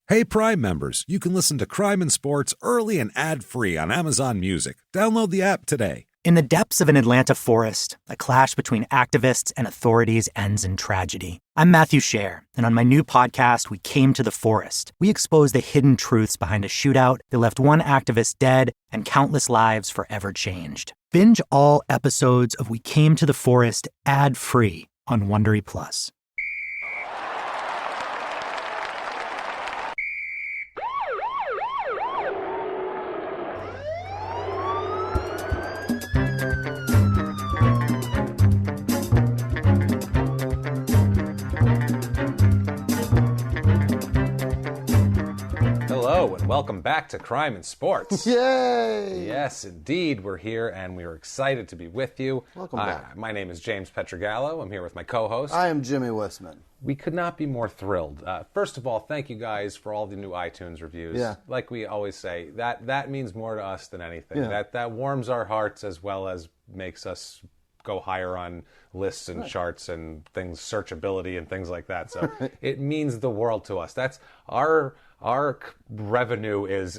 Hey, Prime members, you can listen to Crime and Sports early and ad-free on Amazon Music. Download the app today. In the depths of an Atlanta forest, a clash between activists and authorities ends in tragedy. I'm Matthew Scher, and on my new podcast, We Came to the Forest, we expose the hidden truths behind a shootout that left one activist dead and countless lives forever changed. Binge all episodes of We Came to the Forest ad-free on Wondery Plus. Welcome back to Crime and Sports. Yay! Yes, indeed. We're here, and we are excited to be with you. Welcome back. My name is James Pietragallo. I'm here with my co-host. I am Jimmie Whisman. We could not be more thrilled. First of all, thank you guys for all the new iTunes reviews. Yeah. Like we always say, that means more to us than anything. Yeah. That warms our hearts as well as makes us go higher on lists and charts and things, searchability and things like that. So it means the world to us. That's our revenue is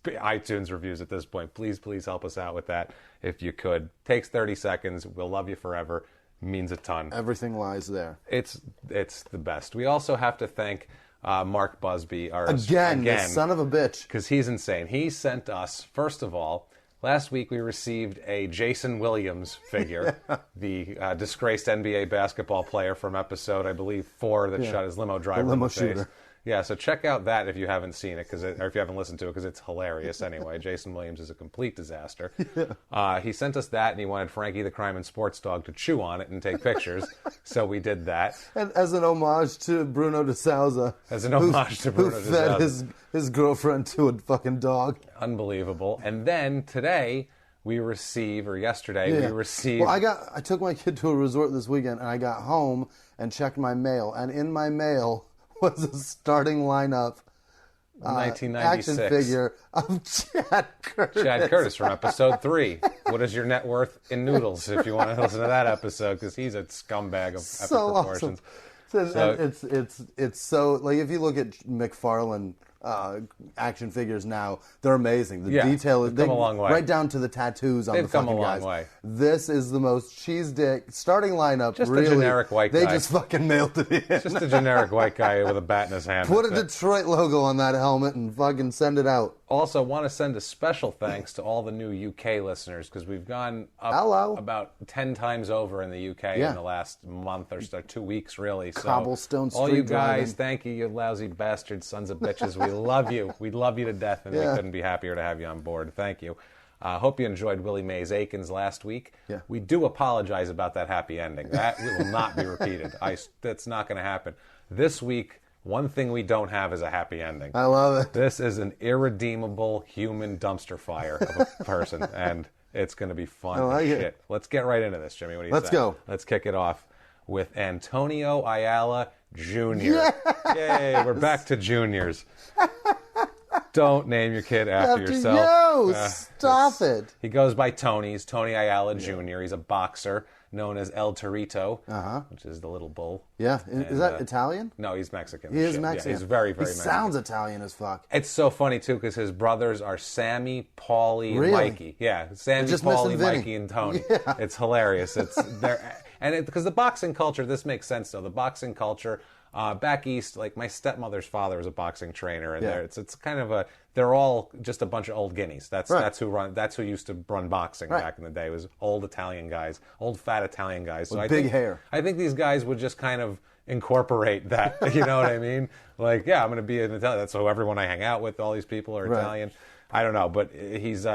iTunes reviews at this point. Please help us out with that if you could. Takes 30 seconds. We'll love you forever. Means a ton. Everything lies there. It's the best. We also have to thank Mark Busby. Again, the son of a bitch. Because he's insane. He sent us, first of all, last week we received a Jason Williams figure, the disgraced NBA basketball player from episode, I believe, 4 that shot his limo driver in the face. Shooter. Yeah, so check out that if you haven't seen it, or if you haven't listened to it, because it's hilarious anyway. Jason Williams is a complete disaster. Yeah. He sent us that, and he wanted Frankie the Crime and Sports Dog to chew on it and take pictures, so we did that. And as an homage to Bruno de Souza. Who fed his girlfriend to a fucking dog. Unbelievable. And then today, we received. Well, I took my kid to a resort this weekend, and I got home and checked my mail, and in my mail was a starting lineup 1996 action figure of Chad Curtis. Chad Curtis from episode 3. What is your net worth in noodles? If you want to listen to that episode, because he's a scumbag of epic proportions. Awesome. So, it's so, like, if you look at McFarlane action figures now, they're amazing. The detail is come a long way. Right down to the tattoos on the fucking guys. They've come a long way. This is the most cheese dick starting lineup. Just really, a generic white guy. They just fucking mailed it in. Just a generic white guy with a bat in his hand. Put a Detroit logo on that helmet and fucking send it out. Also, want to send a special thanks to all the new UK listeners, because we've gone up about 10 times over in the UK in the last month or so, 2 weeks really. So Cobblestone Street all you guys, driving. thank you, you lousy bastards, sons of bitches. We love you. We love you to death, and we couldn't be happier to have you on board. Thank you. Hope you enjoyed Willie Mays Aikens last week. Yeah. We do apologize about that happy ending. That will not be repeated. That's not going to happen. This week, one thing we don't have is a happy ending. I love it. This is an irredeemable human dumpster fire of a person, and it's going to be fun as shit. Let's get right into this, Jimmy. What do you say? Let's go. Let's kick it off with Antonio Ayala Jr. Yes! Yay, we're back to juniors. Don't name your kid after yourself. No, stop it. He goes by Tony. He's Tony Ayala Jr. He's a boxer known as El Torito, which is the little bull. Yeah. Is that Italian? No, he's Mexican. He is Mexican. Yeah, he's very, very Mexican. He sounds Italian as fuck. It's so funny, too, because his brothers are Sammy, Paulie, and Really? Mikey. Yeah, Sammy, just Paulie, missing Vinny. Mikey, and Tony. Yeah. It's hilarious. Because the boxing culture, this makes sense, though. The boxing culture, back east, like my stepmother's father was a boxing trainer, and it's kind of they're all just a bunch of old guineas. That's who used to run boxing back in the day. It was old Italian guys, old fat Italian guys. With big hair. I think these guys would just kind of incorporate that. You know what I mean? Like, yeah, I'm going to be an Italian. That's so everyone I hang out with, all these people are Italian. I don't know, but he's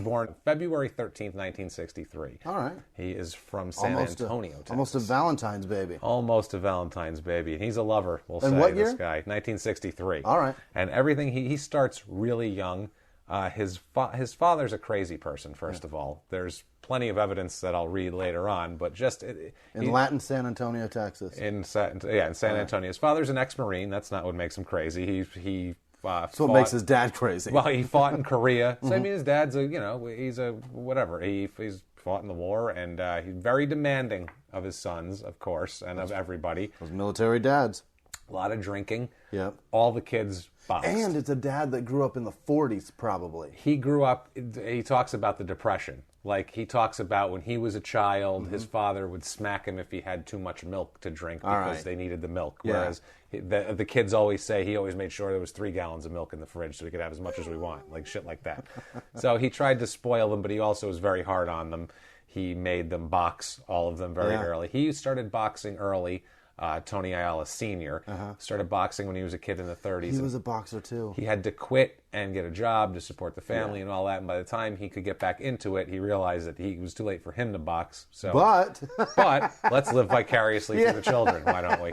born February 13th, 1963. All right. He is from San Antonio, Texas. Almost a Valentine's baby. Almost a Valentine's baby. And he's a lover, we'll say, what year? this guy. 1963. All right. And everything, he starts really young. His father's a crazy person, first of all. There's plenty of evidence that I'll read later on, but just... In Latin San Antonio, Texas. In San Antonio. His father's an ex-Marine. That's not what makes him crazy. He that's what makes his dad crazy. Well, he fought in Korea. So, I mean, his dad's he's a whatever. He's fought in the war, and he's very demanding of his sons, of course, and of everybody. Those military dads. A lot of drinking. Yep. All the kids boxed. And it's a dad that grew up in the 40s, probably. He grew up, he talks about the Depression. Like, he talks about when he was a child, his father would smack him if he had too much milk to drink because they needed the milk. Yeah. Whereas the kids always say he always made sure there was 3 gallons of milk in the fridge so we could have as much as we want, like shit like that. So he tried to spoil them, but he also was very hard on them. He made them box, all of them, very early. He started boxing early. Tony Ayala Sr. Started boxing when he was a kid in the 30s. He was a boxer, too. He had to quit and get a job to support the family and all that. And by the time he could get back into it, he realized that it was too late for him to box. So, but let's live vicariously through the children. Why don't we?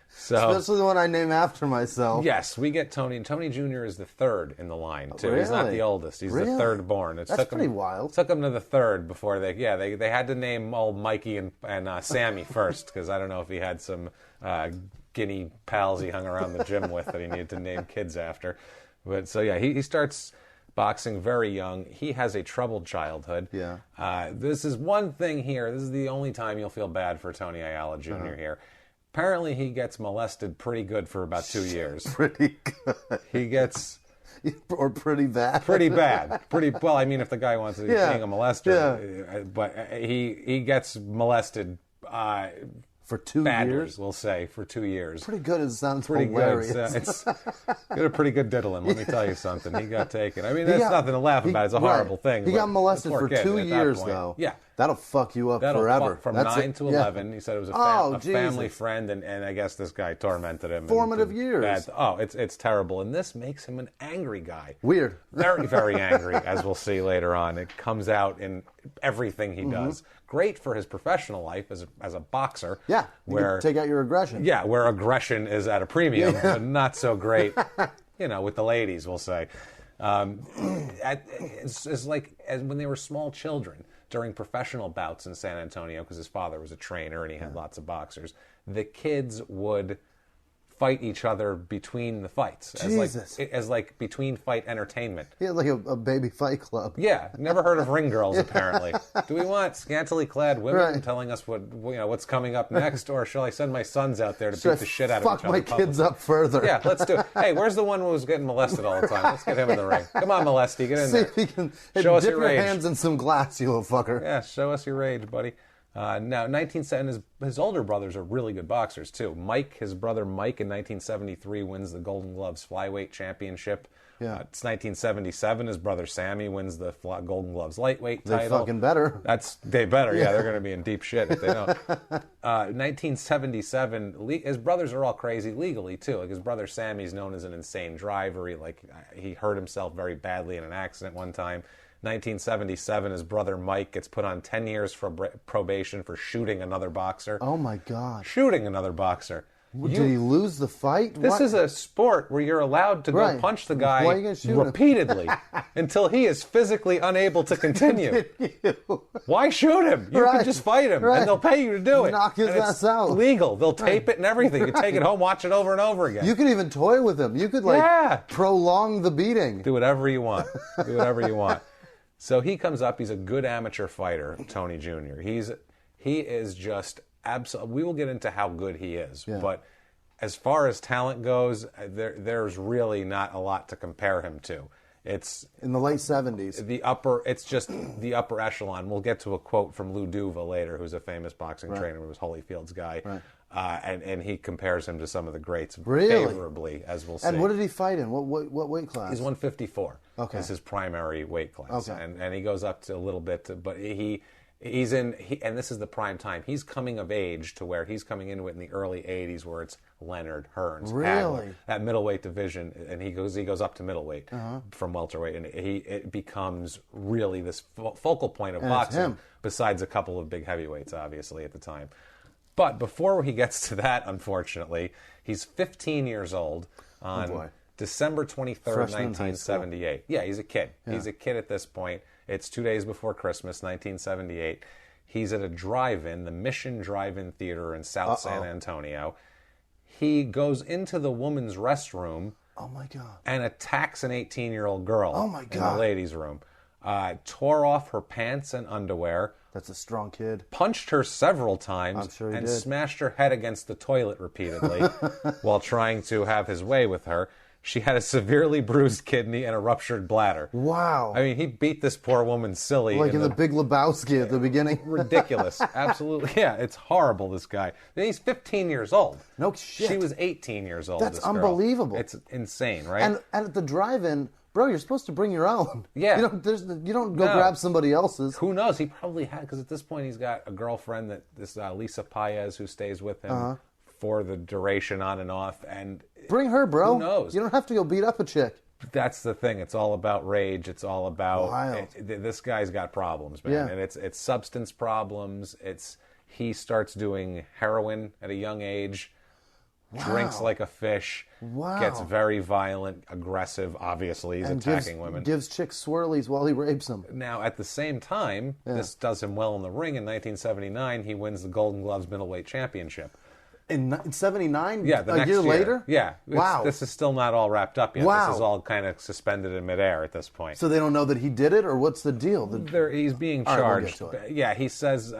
So, especially the one I name after myself. Yes, we get Tony. And Tony Jr. is the third in the line, too. Really? He's not the oldest. He's the third born. That's pretty wild. It took him to the third before they had to name old Mikey and Sammy first, because I don't know if he had some guinea pals he hung around the gym with that he needed to name kids after. But so, yeah, he starts boxing very young. He has a troubled childhood. Yeah. This is one thing here. This is the only time you'll feel bad for Tony Ayala Jr. here. Apparently, he gets molested pretty good for about 2 years. Pretty good. He gets... Or pretty bad. Pretty bad. Well, I mean, if the guy wants to be being a molester. But he gets molested... for 2 years? We'll say, for 2 years. Pretty good. It sounds pretty hilarious. Good. It's got a pretty good diddling, let me tell you something. He got taken. I mean, that's nothing to laugh about. It's a horrible thing. He got molested for 2 years, point, though. Yeah. That'll fuck you up forever. From 9 to 11. He said it was a family friend, and I guess this guy tormented him. Formative years. It's terrible. And this makes him an angry guy. Weird. Very, very angry, as we'll see later on. It comes out in everything he does. Great for his professional life as a boxer. Yeah, where you can take out your aggression. Yeah, where aggression is at a premium, but not so great, with the ladies, we'll say. It's like when they were small children during professional bouts in San Antonio, because his father was a trainer and he had lots of boxers, the kids would fight each other between the fights. As like between fight entertainment. Yeah, like a baby fight club. Yeah, never heard of ring girls, apparently. Do we want scantily clad women telling us what's coming up next, or shall I send my sons out there to beat the shit out of each other? Fuck my kids up further. Yeah, let's do it. Hey, where's the one who was getting molested all the time? Let's get him in the ring. Come on, Molesty, get in there. See if he can show us dip your your rage. hands in some glass, you little fucker. Yeah, show us your rage, buddy. Now, 1970, his older brothers are really good boxers, too. His brother Mike, in 1973, wins the Golden Gloves flyweight championship. Yeah. It's 1977, his brother Sammy wins the Golden Gloves lightweight title. They fucking better. They better, yeah. They're going to be in deep shit if they don't. 1977, his brothers are all crazy legally, too. Like, his brother Sammy's known as an insane driver. He hurt himself very badly in an accident one time. 1977, his brother Mike gets put on 10 years for probation for shooting another boxer. Oh, my God. Shooting another boxer. Did he lose the fight? This is a sport where you're allowed to go punch the guy repeatedly until he is physically unable to continue. Why shoot him? You can just fight him, and they'll pay you to do it. Knock his ass out. Legal. They'll tape it and everything. You can take it home, watch it over and over again. You could even toy with him. You could prolong the beating. Do whatever you want. Do whatever you want. So he comes up. He's a good amateur fighter, Tony Jr. He is just absolutely. We will get into how good he is, but as far as talent goes, there's really not a lot to compare him to. It's in the late 70s. It's just the upper echelon. We'll get to a quote from Lou Duva later, who's a famous boxing trainer, who was Holyfield's guy. Right. And he compares him to some of the greats favorably, as we'll see. And what did he fight in? What weight class? He's 154. Okay. Is his primary weight class. Okay. And he goes up to a little bit, but he's in, and this is the prime time. He's coming of age to where he's coming into it in the early 80s, where it's Leonard, Hearns, Hagler, that middleweight division, and he goes up to middleweight from welterweight, and it becomes really this focal point of boxing, besides a couple of big heavyweights, obviously, at the time. But before he gets to that, unfortunately, he's 15 years old on December 23rd, 1978. Yeah, he's a kid. Yeah. He's a kid at this point. It's 2 days before Christmas, 1978. He's at a drive-in, the Mission Drive-In Theater in South San Antonio. He goes into the woman's restroom. Oh, my God. And attacks an 18-year-old girl. Oh, my God. In the ladies' room. Tore off her pants and underwear. That's a strong kid. Punched her several times I'm sure he and did. smashed her head against the toilet repeatedly while trying to have his way with her. She had a severely bruised kidney and a ruptured bladder. Wow. I mean, he beat this poor woman silly. Like in the Big Lebowski at the beginning. Ridiculous. Absolutely. Yeah, it's horrible, this guy. He's 15 years old. No shit. She was 18 years old. That's this girl. unbelievable. It's insane, right? And at the drive-in, bro, you're supposed to bring your own. Yeah. You don't go grab somebody else's. Who knows? He probably had, because at this point he's got a girlfriend, this Lisa Paez, who stays with him for the duration on and off. And bring her, bro. Who knows? You don't have to go beat up a chick. That's the thing. It's all about rage. It's all about this guy's got problems, man. Yeah. And it's substance problems. He starts doing heroin at a young age. Wow. Drinks like a fish. Wow. Gets very violent, aggressive. Obviously, he's attacking women. Gives chicks swirlies while he rapes them. Now, at the same time, this does him well in the ring. In 1979, he wins the Golden Gloves middleweight championship. In 79? Yeah, the next year later? Yeah. Wow. This is still not all wrapped up yet. Wow. This is all kind of suspended in midair at this point. So they don't know that he did it, or what's the deal? He's being All right, we'll charged. get to it. Yeah, he says...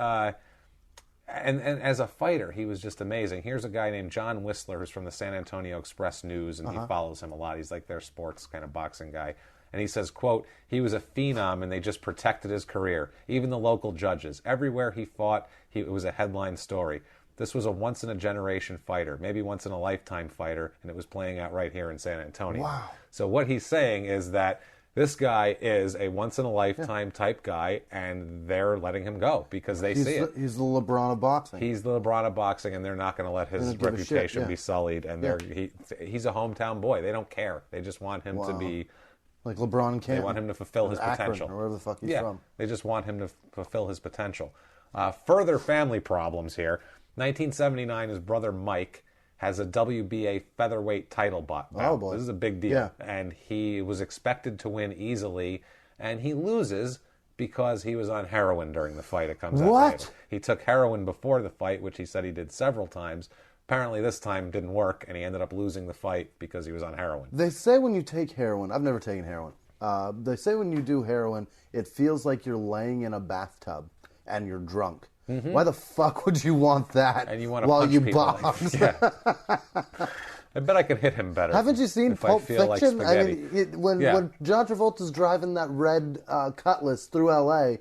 And as a fighter, he was just amazing. Here's a guy named John Whistler, who's from the San Antonio Express News, and he follows him a lot. He's like their sports kind of boxing guy. And he says, quote, he was a phenom and they just protected his career. Even the local judges. Everywhere he fought, it was a headline story. This was a once-in-a-generation fighter, maybe once-in-a-lifetime fighter, and it was playing out right here in San Antonio. Wow. So what he's saying is that this guy is a once-in-a-lifetime type guy, and they're letting him go because they see it. He's the LeBron of boxing. He's the LeBron of boxing, and they're not going to let his reputation be sullied. And he's a hometown boy. They don't care. They just want him to be... Like LeBron in Canton. They want him to fulfill his Akron, potential. or wherever the fuck he's from. They just want him to fulfill his potential. Further family problems here. 1979, his brother Mike has a WBA featherweight title bout. Oh, boy. This is a big deal. Yeah. And he was expected to win easily, and he loses because he was on heroin during the fight. It comes out later. He took heroin before the fight, which he said he did several times. Apparently this time didn't work, and he ended up losing the fight because he was on heroin. They say when you take heroin, I've never taken heroin. They say when you do heroin, it feels like you're laying in a bathtub and you're drunk. Mm-hmm. Why the fuck would you want that and you want to while punch you people box? I bet I could hit him better. Haven't you seen Pulp Fiction? Like I mean, when John Travolta's driving that red Cutlass through L.A.,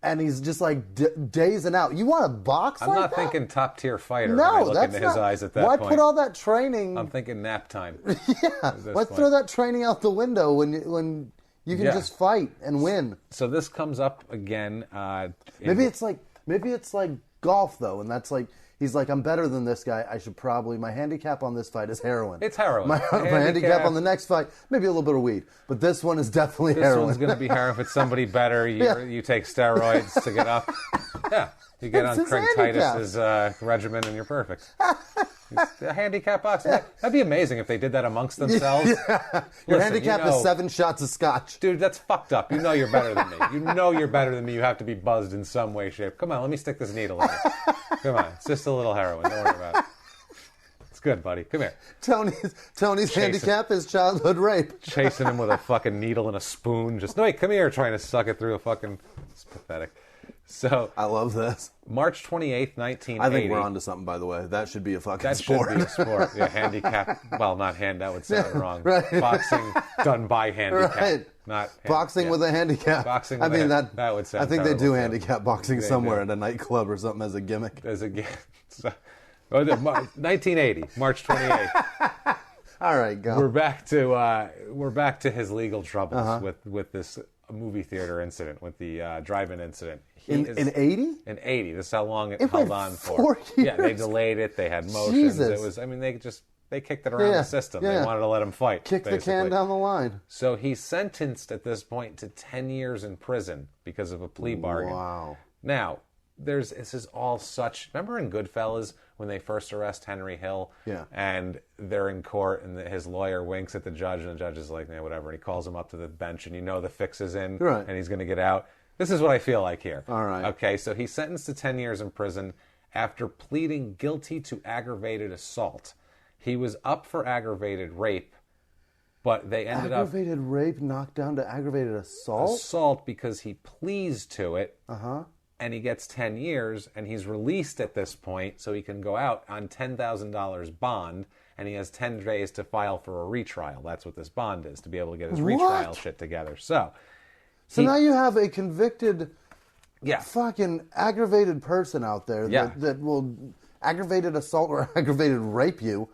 and he's just like dazing out. You want to box I'm like not that? thinking top tier fighter No, when I look that's into his eyes at that why point. Why put all that training? I'm thinking nap time. Yeah, why throw that training out the window when you can just fight and win? So this comes up again. Maybe it's like golf though, and that's like he's like, I'm better than this guy. I should probably my handicap on this fight is heroin. It's heroin. My handicap on the next fight, maybe a little bit of weed, but this one is definitely heroin. This one's going to be heroin. If it's somebody better, you take steroids to get up. Yeah, you get on Craig Titus's regimen, and you're perfect. A handicap boxing. That'd be amazing if they did that amongst themselves. Your handicap is 7 shots of scotch. Dude, that's fucked up. You know you're better than me. You know you're better than me. You have to be buzzed in some way, shape. Come on, let me stick this needle in you. Come on, it's just a little heroin. Don't worry about it. It's good, buddy. Come here. Tony's handicap is childhood rape. Chasing him with a fucking needle and a spoon. Just, no, wait, come here, trying to suck it through a fucking... It's pathetic. So I love this. March 28th, 1980. I think we're onto something, by the way. That should be a fucking sport. That should be a sport. Yeah, handicap. Well, not hand. That would sound wrong. Right. Boxing done by handicap. Right. Not boxing with a handicap. Boxing. I mean that would sound. I think they do terrible, handicap boxing somewhere at a nightclub or something as a gimmick. As a gimmick. 1980, March 28th. All right, go. We're back to his legal troubles with this movie theater incident, with the drive-in incident. In 80? In 80. This is how long it held on for. 4 years. Yeah, they delayed it. They had motions. Jesus. It was. I mean, they kicked it around the system. Yeah. They wanted to let him fight. Kick the can down the line. So he's sentenced at this point to 10 years in prison because of a plea bargain. Wow. Now, this is all such... Remember in Goodfellas when they first arrest Henry Hill? Yeah. And they're in court and his lawyer winks at the judge and the judge is like, yeah, whatever. And he calls him up to the bench and the fix is in and he's going to get out. This is what I feel like here. All right. Okay, so he's sentenced to 10 years in prison after pleading guilty to aggravated assault. He was up for aggravated rape, but they ended Aggravated rape knocked down to aggravated assault? Assault because he pleads to it. Uh-huh. and he gets 10 years, and he's released at this point, so he can go out on $10,000 bond, and he has 10 days to file for a retrial. That's what this bond is, to be able to get his retrial shit together. So now you have a convicted, fucking aggravated person out there that will aggravated assault or aggravated rape you.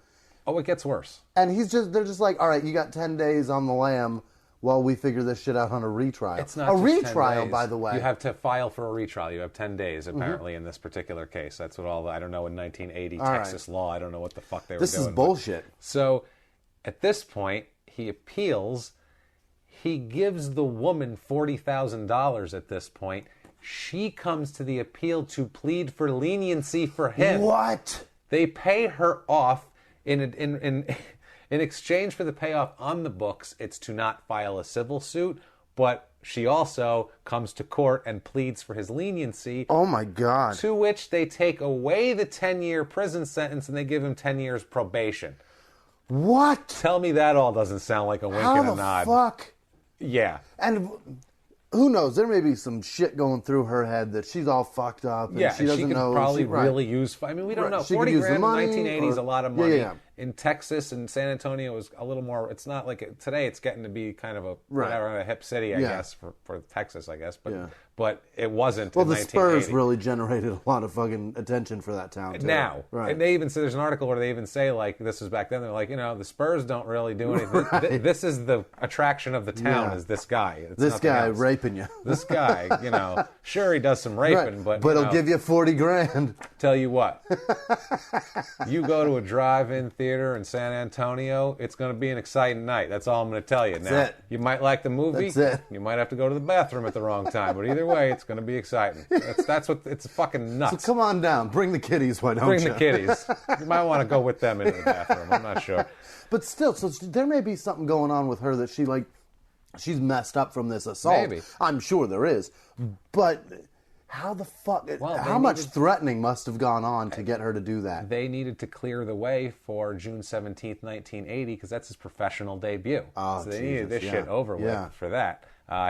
Oh, it gets worse. And they're just like, all right, you got 10 days on the lam while we figure this shit out on a retrial. It's not a just retrial, 10 days. by the way. You have to file for a retrial. You have 10 days, apparently, in this particular case. That's what I don't know, in 1980 Texas law, I don't know what the fuck they were doing. This is bullshit. So, at this point, he appeals. He gives the woman $40,000 at this point. She comes to the appeal to plead for leniency for him. What? They pay her off in exchange for the payoff on the books. It's to not file a civil suit, but she also comes to court and pleads for his leniency. Oh my God. To which they take away the 10-year prison sentence and they give him 10 years probation. What? Tell me that all doesn't sound like a wink and a nod. How the fuck? Yeah. And who knows? There may be some shit going through her head that she's all fucked up and she doesn't know. Could probably really use. I mean, we don't know. 40 grand in the 1980s, a lot of money. In Texas and San Antonio was a little more. It's not like today. It's getting to be kind of a hip city, I guess, for Texas, I guess. But it wasn't. Well, in the 1980. Spurs really generated a lot of fucking attention for that town too. Now, right? And they even say there's an article where they even say, like, this was back then. They're like, the Spurs don't really do anything. This is the attraction of the town. Is this guy? It's this guy else. raping you. This guy, sure he does some raping, but he'll give you 40 grand. Tell you what, you go to a drive-in theater in San Antonio, it's going to be an exciting night. That's all I'm going to tell you. That's it. You might like the movie. That's it. You might have to go to the bathroom at the wrong time, but either way, it's going to be exciting. That's what it's fucking nuts. So come on down, bring the kiddies. Why don't Bring you? the kiddies. You might want to go with them into the bathroom. I'm not sure. But still, so there may be something going on with her that she's messed up from this assault. Maybe. I'm sure there is, but. How the fuck? How much threatening must have gone on to get her to do that? They needed to clear the way for June 17th, 1980, because that's his professional debut. Oh, so they needed this shit over with for that.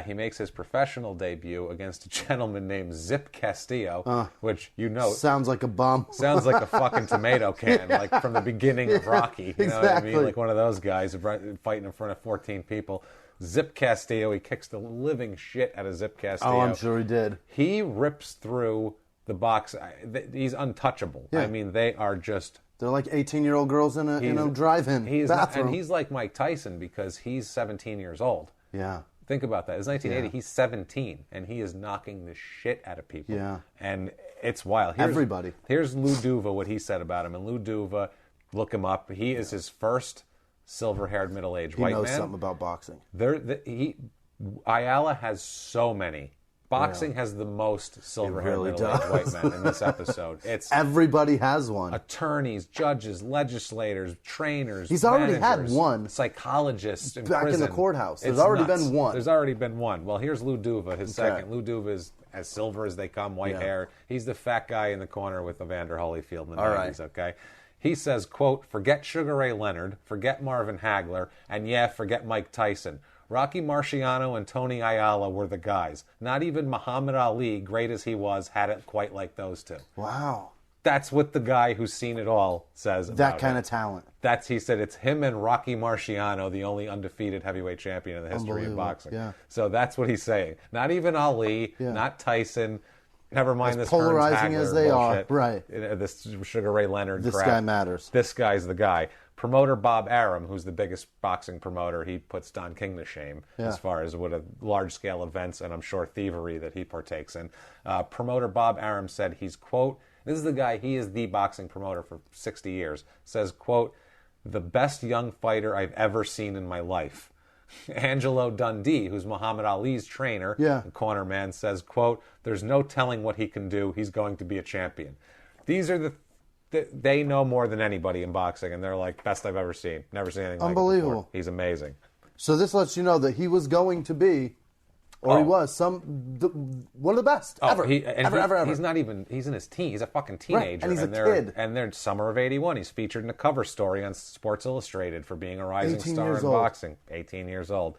He makes his professional debut against a gentleman named Zip Castillo, which sounds like a bum. Sounds like a fucking tomato can, like from the beginning of Rocky. You know what I mean? Like one of those guys fighting in front of 14 people. Zip Castillo, he kicks the living shit out of Zip Castillo. Oh, I'm sure he did. He rips through the box. He's untouchable. Yeah. I mean, they are just... They're like 18-year-old girls in a drive-in bathroom. And he's like Mike Tyson because he's 17 years old. Yeah. Think about that. It's 1980. He's 17, and he is knocking the shit out of people. Yeah. And it's wild. Everybody. Here's Lou Duva, what he said about him. And Lou Duva, look him up. He is his first silver-haired middle-aged white man. He knows something about boxing. Ayala has so many. Boxing has the most silver-haired middle-aged white men in this episode. Everybody has one. Attorneys, judges, legislators, trainers. He's already had one. Psychologists in back prison. in the courthouse. There's already been one. There's already been one. Well, here's Lou Duva, his second. Lou Duva is as silver as they come, white hair. He's the fat guy in the corner with Evander Holyfield in the 90s. Okay. He says, quote, "Forget Sugar Ray Leonard, forget Marvin Hagler, and forget Mike Tyson. Rocky Marciano and Tony Ayala were the guys. Not even Muhammad Ali, great as he was, had it quite like those two." Wow. That's what the guy who's seen it all says about that kind of talent. He said it's him and Rocky Marciano, the only undefeated heavyweight champion in the history of boxing. Yeah. So that's what he's saying. Not even Ali, not Tyson. Never mind this polarizing as they bullshit. are, right? This Sugar Ray Leonard crap. This guy matters. This guy's the guy. Promoter Bob Arum, who's the biggest boxing promoter, he puts Don King to shame as far as what a large-scale events and I'm sure thievery that he partakes in. Promoter Bob Arum said he's, quote, this is the guy, he is the boxing promoter for 60 years, says, quote, "the best young fighter I've ever seen in my life." Angelo Dundee, who's Muhammad Ali's trainer, the corner man, says, quote, "there's no telling what he can do. He's going to be a champion." These are they know more than anybody in boxing, and they're like, best I've ever seen. Never seen anything like it before. Unbelievable. He's amazing. So this lets you know that he was going to be, or he was, one of the best ever. Ever. He's not even, he's in his teen. He's a fucking teenager. Right, and he's a kid. And they're summer of 81. He's featured in a cover story on Sports Illustrated for being a rising star in boxing. 18 years old.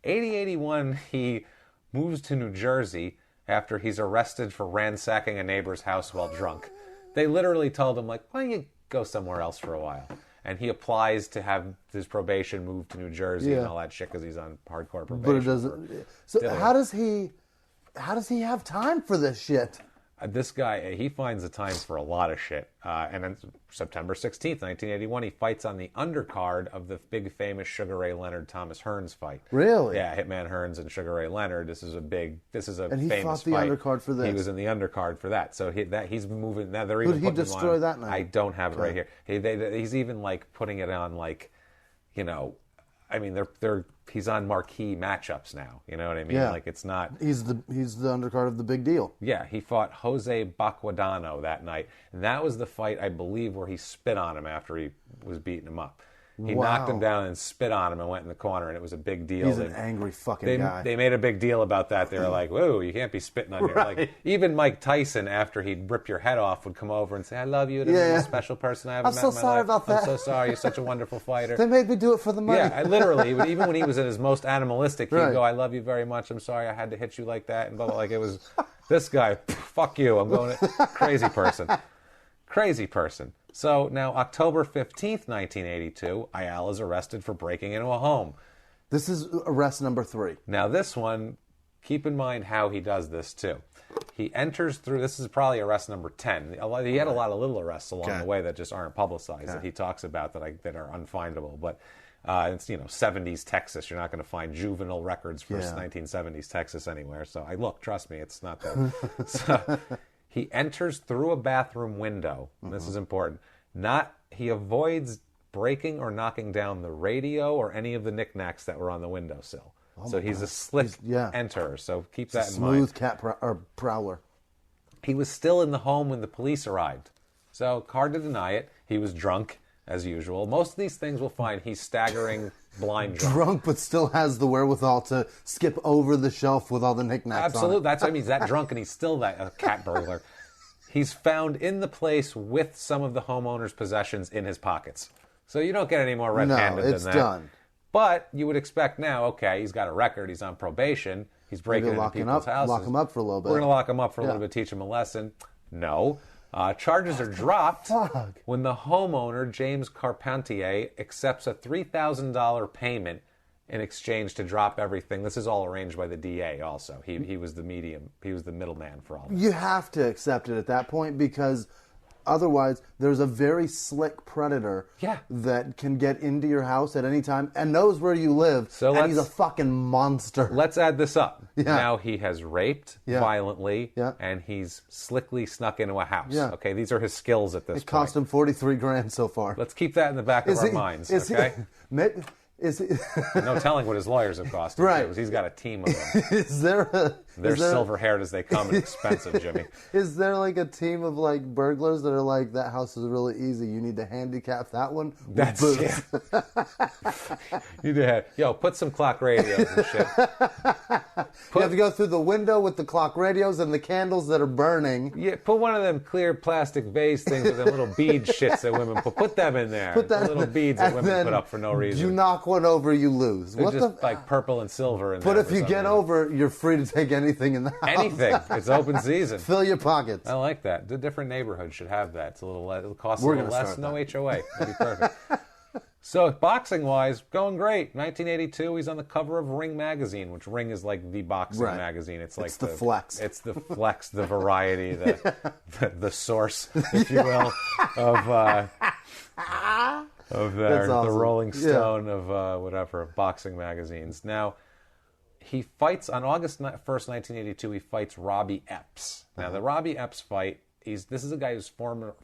81, he moves to New Jersey, after he's arrested for ransacking a neighbor's house while drunk. They literally told him, like, why don't you go somewhere else for a while? And he applies to have his probation moved to New Jersey and all that shit because he's on hardcore probation. But it doesn't. So how does he have time for this shit? This guy, he finds the time for a lot of shit. And then September 16th, 1981, he fights on the undercard of the big famous Sugar Ray Leonard-Thomas Hearns fight. Really? Yeah, Hitman Hearns and Sugar Ray Leonard. This is a famous fight. And he fought the undercard for this? He was in the undercard for that. So he's moving. Now they're Who even did he putting him destroy on, that night? I don't have it right here. He's even like putting it on like, you know, I mean, he's on marquee matchups now. You know what I mean? Yeah. Like it's not. He's the undercard of the big deal. Yeah, he fought Jose Baquedano that night, and that was the fight I believe where he spit on him after he was beating him up. He knocked him down and spit on him and went in the corner, and it was a big deal. He's an angry fucking guy. They made a big deal about that. They were like, "Whoa, you can't be spitting on your." Like even Mike Tyson, after he'd rip your head off, would come over and say, "I love you. This is the most special person I ever met in my life. I'm so sorry about that. I'm so sorry. You're such a wonderful fighter." They made me do it for the money. Yeah, I literally, even when he was at his most animalistic, he'd go, "I love you very much. I'm sorry I had to hit you like that," and blah blah. Like it was this guy. Fuck you. I'm going crazy person. Crazy person. So now, October 15th, 1982, Ayala's arrested for breaking into a home. This is arrest number 3. Now, this one, keep in mind how he does this, too. He enters through, this is probably arrest number 10. He had a lot of little arrests along the way that just aren't publicized, that he talks about that are unfindable. But it's, 70s Texas. You're not going to find juvenile records for 1970s Texas anywhere. So, trust me, it's not that. So, he enters through a bathroom window. This is important. He avoids breaking or knocking down the radio or any of the knickknacks that were on the windowsill. So he's a slick enterer. So keep that in mind. Smooth cat prowler. He was still in the home when the police arrived. So hard to deny it. He was drunk, as usual. Most of these things we'll find he's staggering blind drunk, but still has the wherewithal to skip over the shelf with all the knickknacks. Absolutely. On it. That's why he's that drunk and he's still a cat burglar. He's found in the place with some of the homeowner's possessions in his pockets. So you don't get any more red-handed than that. No, it's done. But you would expect now, okay, he's got a record, he's on probation, he's breaking into people's houses. Lock him up for a little bit. We're going to lock him up for a little bit, teach him a lesson. No. Charges are dropped when the homeowner, James Carpentier, accepts a $3,000 payment in exchange to drop everything. This is all arranged by the DA also. He was the medium. He was the middleman for all this. You have to accept it at that point because otherwise there's a very slick predator that can get into your house at any time and knows where you live, and he's a fucking monster. Let's add this up. Now he has raped violently and he's slickly snuck into a house. Okay, these are his skills at this point. It cost him $43,000 so far. Let's keep that in the back of our minds, okay? No telling what his lawyers have cost him. Right. He's got a team of them. They're silver-haired as they come and expensive, Jimmy. Is there like a team of like burglars that are like, that house is really easy, you need to handicap that one? That's you need to put some clock radios and shit. You have to go through the window with the clock radios and the candles that are burning. Yeah, put one of them clear plastic vase things with them little bead shits that women put them in there. Put that, the little beads that women put up for no reason. You knock one over, you lose. They're just like purple and silver. But if you get over, you're free to take anything in the house. Anything. It's open season. Fill your pockets. I like that. The different neighborhoods should have that. It's a little less. It'll cost a little less. No HOA. It'll be perfect. So boxing-wise, going great. 1982, he's on the cover of Ring magazine, which Ring is like the boxing magazine. It's like the Flex. It's the Flex, the Variety, the source, if you will, of the Rolling Stone of boxing magazines. Now, he fights on August 1st, 1982. He fights Robbie Epps. Now, the Robbie Epps fight. This is a guy who's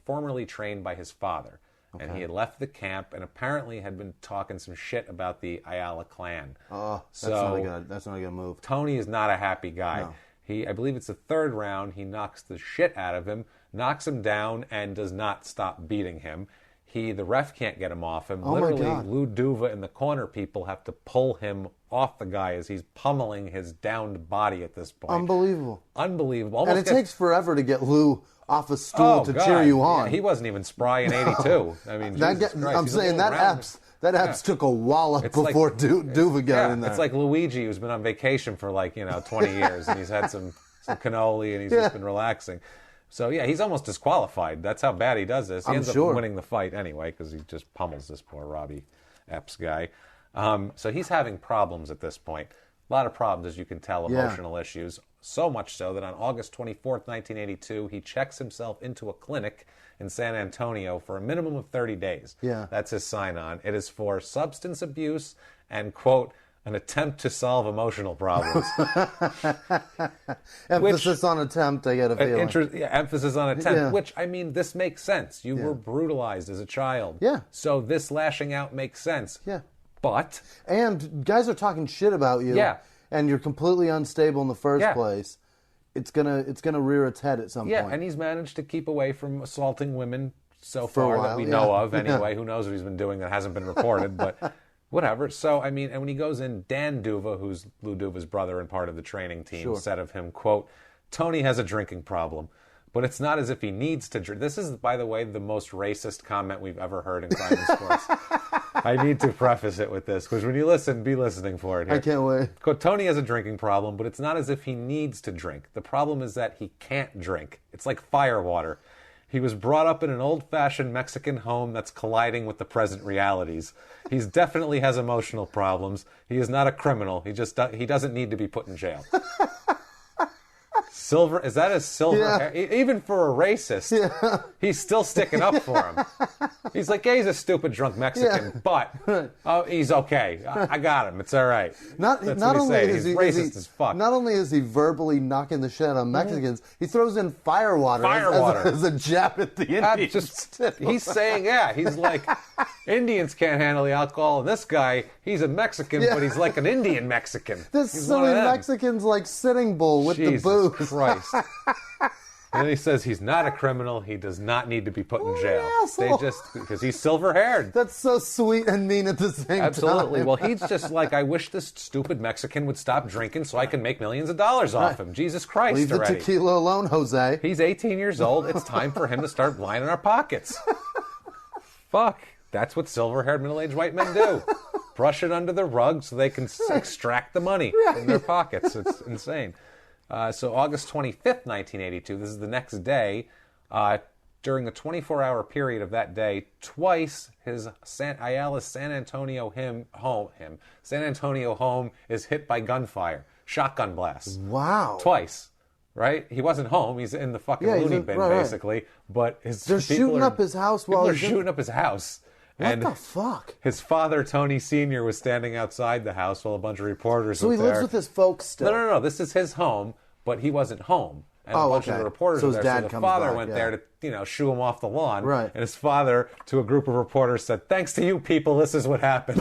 formerly trained by his father. Okay. And he had left the camp and apparently had been talking some shit about the Ayala clan. Oh, that's not a good move. Tony is not a happy guy. No. I believe it's the third round. He knocks the shit out of him, knocks him down, and does not stop beating him. The ref can't get him off him. Literally, Lou Duva and the corner people have to pull him off the guy as he's pummeling his downed body at this point. Unbelievable. Almost and it takes forever to get Lou off a stool to cheer you on. Yeah, he wasn't even spry in 82. I mean, I'm saying that Epps took a wallop before Duva got in there. It's like Luigi, who's been on vacation for 20 years, and he's had some some cannoli, and he's just been relaxing. So, yeah, he's almost disqualified. That's how bad he does this. He ends up winning the fight anyway, because he just pummels this poor Robbie Epps guy. So he's having problems at this point. A lot of problems, as you can tell, emotional issues. So much so that on August 24th, 1982, he checks himself into a clinic in San Antonio for a minimum of 30 days. Yeah. That's his sign-on. It is for substance abuse and, quote, an attempt to solve emotional problems. Emphasis on attempt, I get a feeling. Emphasis on attempt, which, I mean, this makes sense. You were brutalized as a child. Yeah. So this lashing out makes sense. Yeah. But... And guys are talking shit about you. Yeah. And you're completely unstable in the first place. It's gonna rear its head at some point. Yeah, and he's managed to keep away from assaulting women so far that we know of anyway. Who knows what he's been doing that hasn't been reported, but... Whatever. So, I mean, and when he goes in, Dan Duva, who's Lou Duva's brother and part of the training team, said of him, quote, Tony has a drinking problem, but it's not as if he needs to drink. This is, by the way, the most racist comment we've ever heard in Crime and Sports. I need to preface it with this, because when you listen, be listening for it here. I can't wait. Quote, Tony has a drinking problem, but it's not as if he needs to drink. The problem is that he can't drink. It's like firewater. He was brought up in an old-fashioned Mexican home that's colliding with the present realities. He definitely has emotional problems. He is not a criminal. He doesn't need to be put in jail. Silver, is that his silver hair? Even for a racist, he's still sticking up for him. He's like, he's a stupid drunk Mexican, but he's okay. I got him. It's all right. That's what he's saying. He's racist as fuck. Not only is he verbally knocking the shit out of Mexicans, he throws in firewater. As a jab at the Indians. He's saying, he's like, Indians can't handle the alcohol, and this guy, he's a Mexican, but he's like an Indian Mexican. This silly Mexican's like Sitting Bull with the booze. Christ. And then he says he's not a criminal. He does not need to be put in jail. Because he's silver-haired. That's so sweet and mean at the same time. Absolutely. Well, he's just like, I wish this stupid Mexican would stop drinking so I can make millions of dollars off him. Jesus Christ Leave already. the tequila alone, Jose. He's 18 years old. It's time for him to start lining our pockets. Fuck. That's what silver-haired middle-aged white men do. Brush it under the rug so they can extract the money from their pockets. It's insane. So August 25th, 1982, this is the next day, during the 24-hour period of that day, twice his Ayala's San Antonio home is hit by gunfire, shotgun blasts. Wow. Twice, right? He wasn't home. He's in the fucking loony bin, basically. But they're shooting up his house while he's shooting up his house. What the fuck? His father, Tony Sr., was standing outside the house while a bunch of reporters were there. So he lives with his folks still? No. This is his home, but he wasn't home. And a bunch of the reporters were there. So the father went there to, shoo him off the lawn. Right. And his father, to a group of reporters, said, thanks to you people, this is what happened.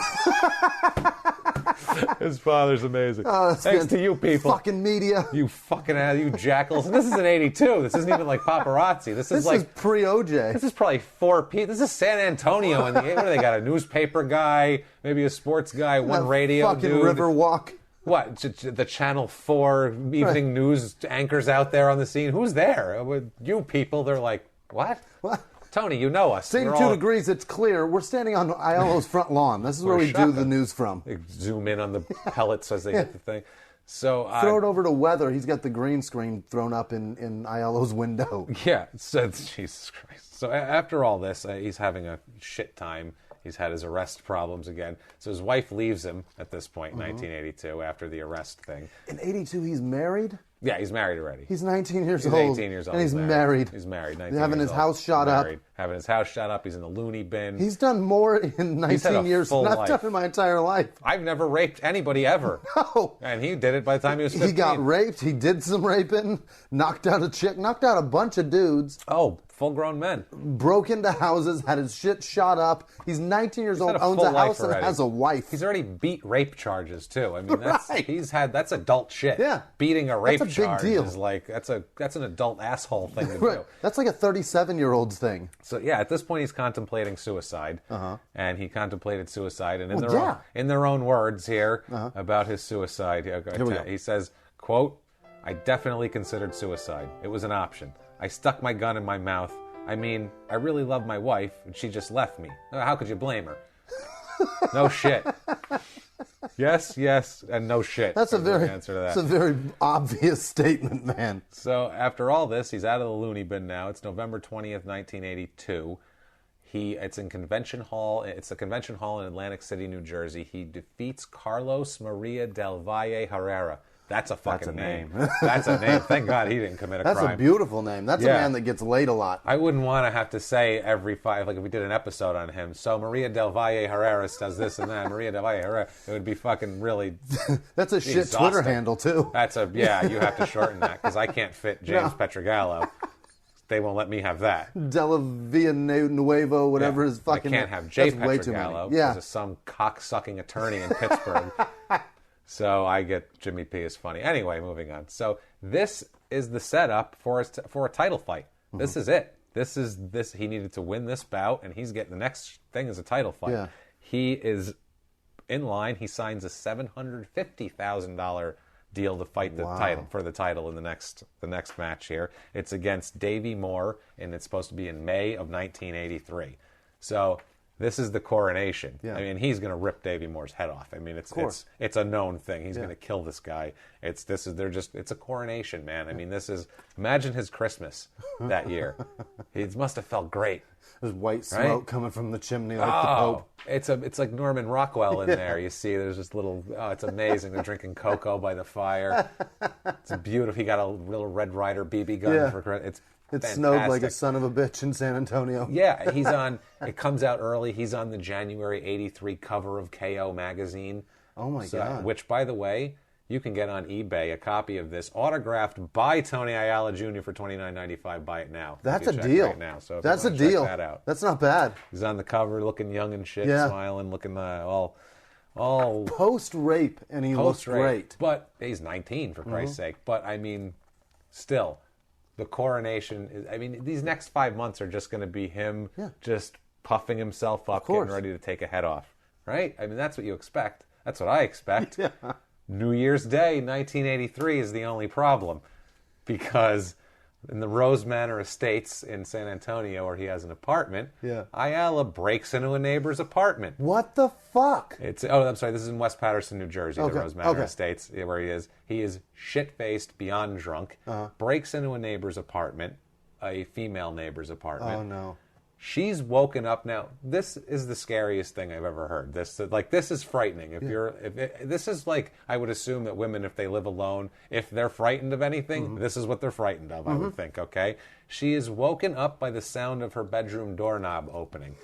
His father's amazing. Thanks to you people. Fucking media. You you jackals. And this is in 82. This isn't even like paparazzi. This is pre-OJ. This is probably 4 people. This is San Antonio. What do they got? A newspaper guy, maybe a sports guy, one radio fucking dude. Riverwalk. What? The Channel 4 evening news anchors out there on the scene? Who's there? You people. They're like, what? What? Tony, you know us. 82 degrees, it's clear. We're standing on Ayala's front lawn. This is where we do the news from. They zoom in on the pellets as they get the thing. So throw it over to Weather. He's got the green screen thrown up in Ayala's window. Yeah. So, Jesus Christ. So after all this, he's having a shit time. He's had his arrest problems again. So his wife leaves him at this point in 1982 after the arrest thing. In 82, he's married? Yeah, he's married already. He's 19 years old. He's 18 years old. And he's married. He's married. Having his house shot up. Having his house shot up. He's in the loony bin. He's done more in 19 years than I've done in my entire life. I've never raped anybody ever. No. And he did it by the time he was 15. He got raped. He did some raping. Knocked out a chick. Knocked out a bunch of dudes. Oh, full-grown men. Broke into houses. Had his shit shot up. He's 19 years old. Owns a house and has a wife. He's already beat rape charges, too. I mean, that's adult shit. Yeah. Beating a rape charge deal. is like, that's an adult asshole thing to do. That's like a 37-year-old's thing. So, yeah, at this point, he's contemplating suicide. And he contemplated suicide. And in their own words here about his suicide, he says, quote, I definitely considered suicide. It was an option. I stuck my gun in my mouth. I mean, I really love my wife, and she just left me. How could you blame her? No shit. Yes, yes, and no shit. That's a very answer to that. That's a very obvious statement, man. So after all this, he's out of the loony bin now. It's November 20th, 1982. It's in Convention Hall. It's a convention hall in Atlantic City, New Jersey. He defeats Carlos Maria del Valle Herrera. That's a fucking name. That's a name. Thank God he didn't commit a crime. That's a beautiful name. That's a man that gets laid a lot. I wouldn't want to have to say every five, like if we did an episode on him. So Maria del Valle Herrera does this and that. Maria del Valle Herrera. It would be fucking really. That's a shit Twitter handle too. You have to shorten that because I can't fit James Pietragallo. They won't let me have that. Della Villanueva, whatever his fucking. I can't have Jay Pietragallo because of some cock-sucking attorney in Pittsburgh. So I get Jimmie P is funny. Anyway, moving on. So this is the setup for a title fight. Mm-hmm. This is it. This. He needed to win this bout, and he's getting the next thing is a title fight. Yeah. He is in line. He signs a $750,000 deal to fight the title for the title in the next match here. It's against Davey Moore, and it's supposed to be in May of 1983. So. This is the coronation. Yeah. I mean, he's going to rip Davey Moore's head off. I mean, it's a known thing. He's going to kill this guy. It's a coronation, man. I mean, imagine his Christmas that year. He must have felt great. There's white smoke coming from the chimney like the Pope. It's like Norman Rockwell in there. You see, there's this little. Oh, it's amazing. They're drinking cocoa by the fire. It's beautiful. He got a little Red Ryder BB gun for Christmas. It snowed like a son of a bitch in San Antonio. Yeah, it comes out early. He's on the January 83 cover of KO magazine. Oh my God. Which, by the way, you can get on eBay, a copy of this, autographed by Tony Ayala Jr. for $29.95. Buy it now. That's a deal. Right now. So that's a deal. Check that out. That's not bad. He's on the cover looking young and shit, smiling, looking all post-rape, and he looks great. But he's 19, for Christ's sake. But, I mean, still... The coronation, these next 5 months are just going to be him just puffing himself up, getting ready to take a head off, right? I mean, that's what you expect. That's what I expect. Yeah. New Year's Day, 1983 is the only problem because in the Rose Manor Estates in San Antonio, where he has an apartment, Ayala breaks into a neighbor's apartment. What the fuck? I'm sorry, this is in West Patterson, New Jersey, the Rose Manor Estates, where he is. He is shit-faced, beyond drunk, breaks into a neighbor's apartment, a female neighbor's apartment. Oh, no. She's woken up now. This is the scariest thing I've ever heard. This is frightening. This is like, I would assume that women, if they live alone, if they're frightened of anything, this is what they're frightened of. I would think. Okay, she is woken up by the sound of her bedroom doorknob opening.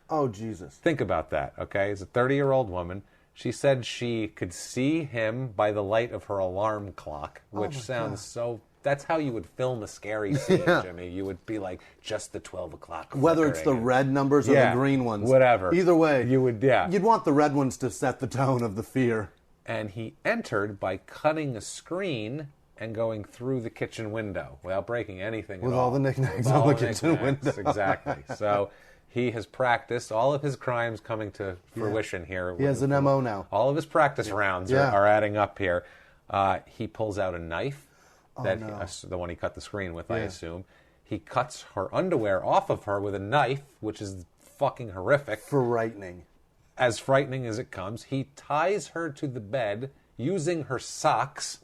Oh Jesus! Think about that. Okay, it's a 30-year-old woman. She said she could see him by the light of her alarm clock, which sounds so. That's how you would film a scary scene, Jimmy. You would be like, just the 12 o'clock. Whether it's the red numbers or the green ones. Whatever. Either way. You would, You'd want the red ones to set the tone of the fear. And he entered by cutting a screen and going through the kitchen window without breaking anything With at all the knickknacks on the kitchen window. Exactly. So he has practiced all of his crimes coming to fruition here. He has an MO now. All of his practice rounds are adding up here. He pulls out a knife. The one he cut the screen with, I assume. He cuts her underwear off of her with a knife, which is fucking horrific. Frightening. As frightening as it comes. He ties her to the bed using her socks.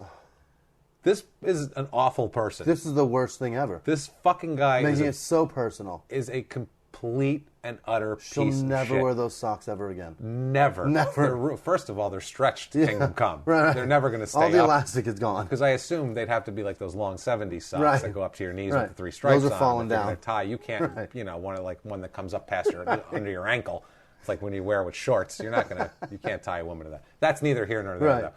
This is an awful person. This is the worst thing ever. This fucking guy making it so personal. Is a complete and utter piece of shit. She'll never wear those socks ever again. Never. First of all, they're stretched kingdom come. Right. They're never going to stay up. All the elastic is gone. Because I assume they'd have to be like those long 70s socks that go up to your knees with the 3 stripes on. Those are falling down. A tie. You can't, one that comes up past your under your ankle. It's like when you wear with shorts. You can't tie a woman to that. That's neither here nor there, though.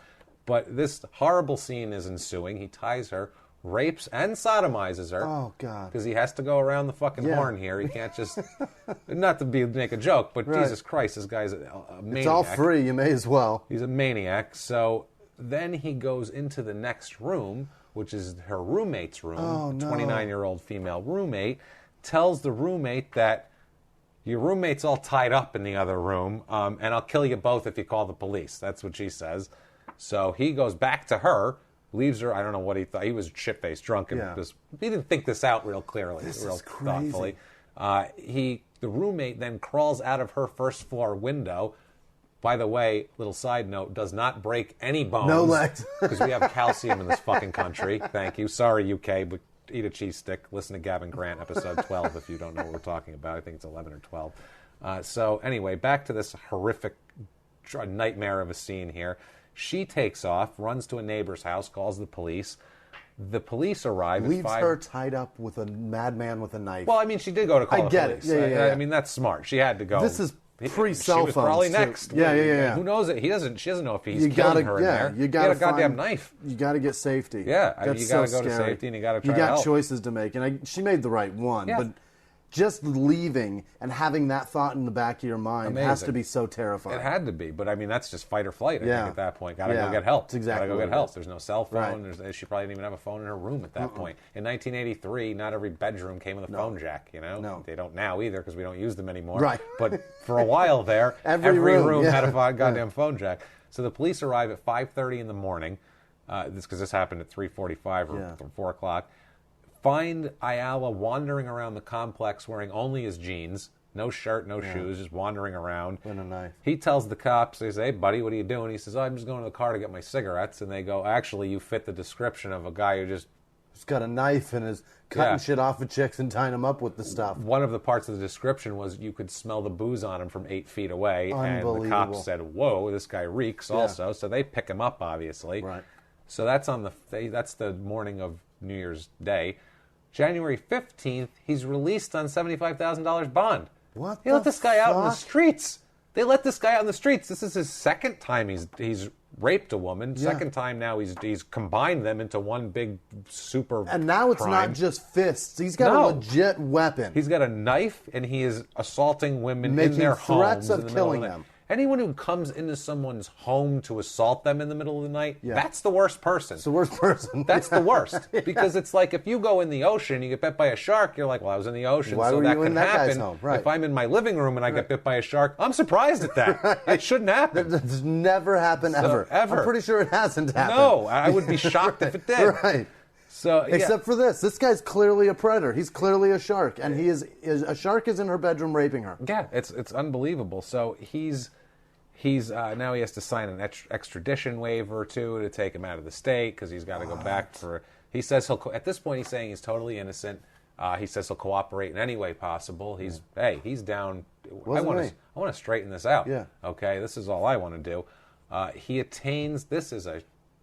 But this horrible scene is ensuing. He ties her, rapes and sodomizes her. Oh, God. Because he has to go around the fucking horn here. He can't just... not to make a joke, but Jesus Christ, this guy's a maniac. It's all free. You may as well. He's a maniac. So then he goes into the next room, which is her roommate's room. Oh, no. 29-year-old female roommate. Tells the roommate that your roommate's all tied up in the other room, and I'll kill you both if you call the police. That's what she says. So he goes back to her, leaves her. I don't know what he thought. He was shit-faced drunk, and he didn't think this out real clearly, real thoughtfully. The roommate then crawls out of her first-floor window, by the way, little side note, does not break any bones. No legs. Because we have calcium in this fucking country. Thank you. Sorry, UK, but eat a cheese stick. Listen to Gavin Grant, episode 12, if you don't know what we're talking about. I think it's 11 or 12. So anyway, back to this horrific nightmare of a scene here. She takes off, runs to a neighbor's house, calls the police. The police arrive. Leaves her tied up with a madman with a knife. Well, I mean, she did go to call the police. Yeah. I mean, that's smart. She had to go. This is pre-cell She was probably next. Yeah. Who knows it? She doesn't know if he's killing her in there. You got a goddamn knife. You got to get safety. Yeah, That's you got to so go to scary. safety, and you got to try You got to help. choices to make, and she made the right one. Yeah. But just leaving and having that thought in the back of your mind has to be so terrifying. It had to be, but I mean, that's just fight or flight. I think at that point, gotta go get help. That's exactly. Gotta go get what it help. is. There's no cell phone. She probably didn't even have a phone in her room at that point. In 1983, not every bedroom came with a phone jack. You know, No. They don't now either because we don't use them anymore. Right. But for a while there, every room had a goddamn phone jack. So the police arrive at 5:30 in the morning. Because this happened at 3:45 or 4 o'clock. Find Ayala wandering around the complex wearing only his jeans, no shirt, no shoes, just wandering around. And a knife. He tells the cops, they say, hey, buddy, what are you doing? He says, I'm just going to the car to get my cigarettes. And they go, actually, you fit the description of a guy who just... He's got a knife and is cutting shit off of chicks and tying them up with the stuff. One of the parts of the description was you could smell the booze on him from 8 feet away. And the cops said, whoa, this guy reeks also. So they pick him up, obviously. Right. So that's the morning of New Year's Day. January 15th, he's released on $75,000 bond. What? They let this guy out in the streets. They let this guy out in the streets. This is his second time he's raped a woman. Second time now he's combined them into one big super And now it's crime. not just fists. He's got a legit weapon. He's got a knife, and he is assaulting women Making in their threats homes. of in the killing middle of the night. them. Anyone who comes into someone's home to assault them in the middle of the night, that's the worst person. It's the worst person. That's the worst. Because it's like if you go in the ocean, you get bit by a shark, you're like, well, I was in the ocean, Why so were that you in can that guy's happen. home? Right. If I'm in my living room and I get bit by a shark, I'm surprised at that. It shouldn't happen. That's never happened ever. Ever. I'm pretty sure it hasn't happened. No, I would be shocked if it did. Right. So, Except for this. This guy's clearly a predator. He's clearly a shark. And a shark is in her bedroom raping her. Yeah, it's unbelievable. So he's now he has to sign an extradition waiver too to take him out of the state because he's got to go back for. He says at this point he's saying he's totally innocent. He says he'll cooperate in any way possible. He's down. I want to straighten this out. Yeah. Okay, this is all I want to do. He attains.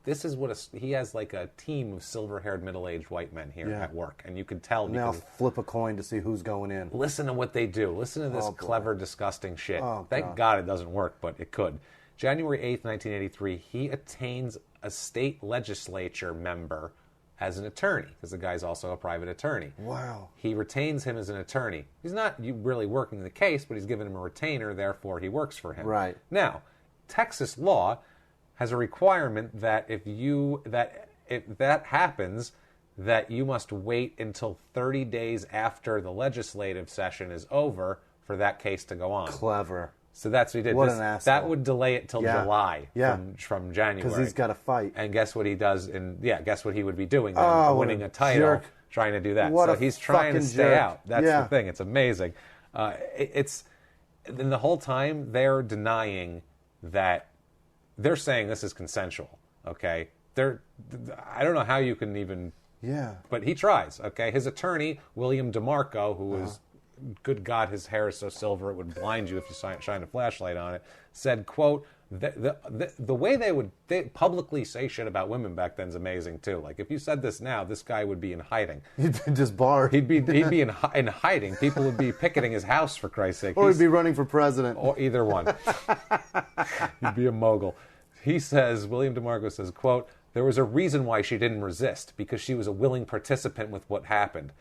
He has like a team of silver-haired middle-aged white men here at work, and you can tell. Now flip a coin to see who's going in. Listen to what they do. Listen to this clever, disgusting shit. Thank God it doesn't work, but it could. January 8th, 1983, he attains a state legislature member as an attorney, because the guy's also a private attorney. Wow. He retains him as an attorney. He's not really working the case, but he's given him a retainer, therefore he works for him. Right. Now, Texas law has a requirement that if that happens, that you must wait until 30 days after the legislative session is over for that case to go on. Clever. So that's what he did. What an asshole. That would delay it till July from January. Because he's got to fight. And guess what he does? Guess what he would be doing then? Winning a title, jerk. trying to do that. What so a he's trying to fucking stay jerk. out. That's the thing. It's amazing. And the whole time they're denying that. They're saying this is consensual. Okay, I don't know how you can even. Yeah. But he tries. Okay, his attorney William DeMarco, who was. Good God, his hair is so silver it would blind you if you shine a flashlight on it, said, quote, the way they publicly say shit about women back then is amazing, too. Like, if you said this now, this guy would be in hiding. He'd be disbarred. He'd be in hiding. People would be picketing his house, for Christ's sake. Or he'd be running for president. Or either one. He'd be a mogul. He says, William DeMarco says, quote, there was a reason why she didn't resist, because she was a willing participant with what happened.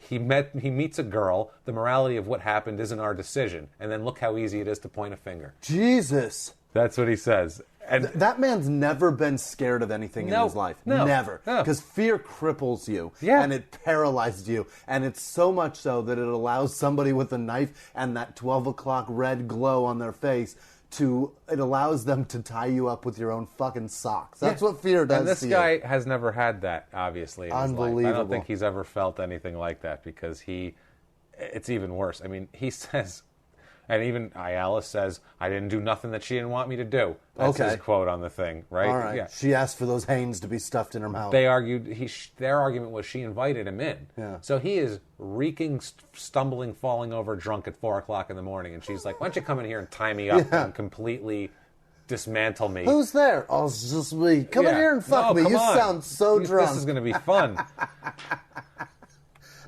He meets a girl. The morality of what happened isn't our decision. And then look how easy it is to point a finger. Jesus. That's what he says. And that man's never been scared of anything in his life. No. Never. Because fear cripples you. Yeah. And it paralyzes you. And it's so much so that it allows somebody with a knife and that 12 o'clock red glow on their face it allows them to tie you up with your own fucking socks. That's what fear does. And this guy has never had that, obviously, in his life. I don't think he's ever felt anything like that because it's even worse. I mean, he says, And even Ayala says, I didn't do nothing that she didn't want me to do. That's his quote on the thing, right? All right. Yeah. She asked for those Hanes to be stuffed in her mouth. They argued, their argument was she invited him in. Yeah. So he is reeking, stumbling, falling over drunk at 4 o'clock in the morning. And she's like, why don't you come in here and tie me up and completely dismantle me? Who's there? Oh, it's just me. Come in here and fuck me. You sound so drunk. This is going to be fun.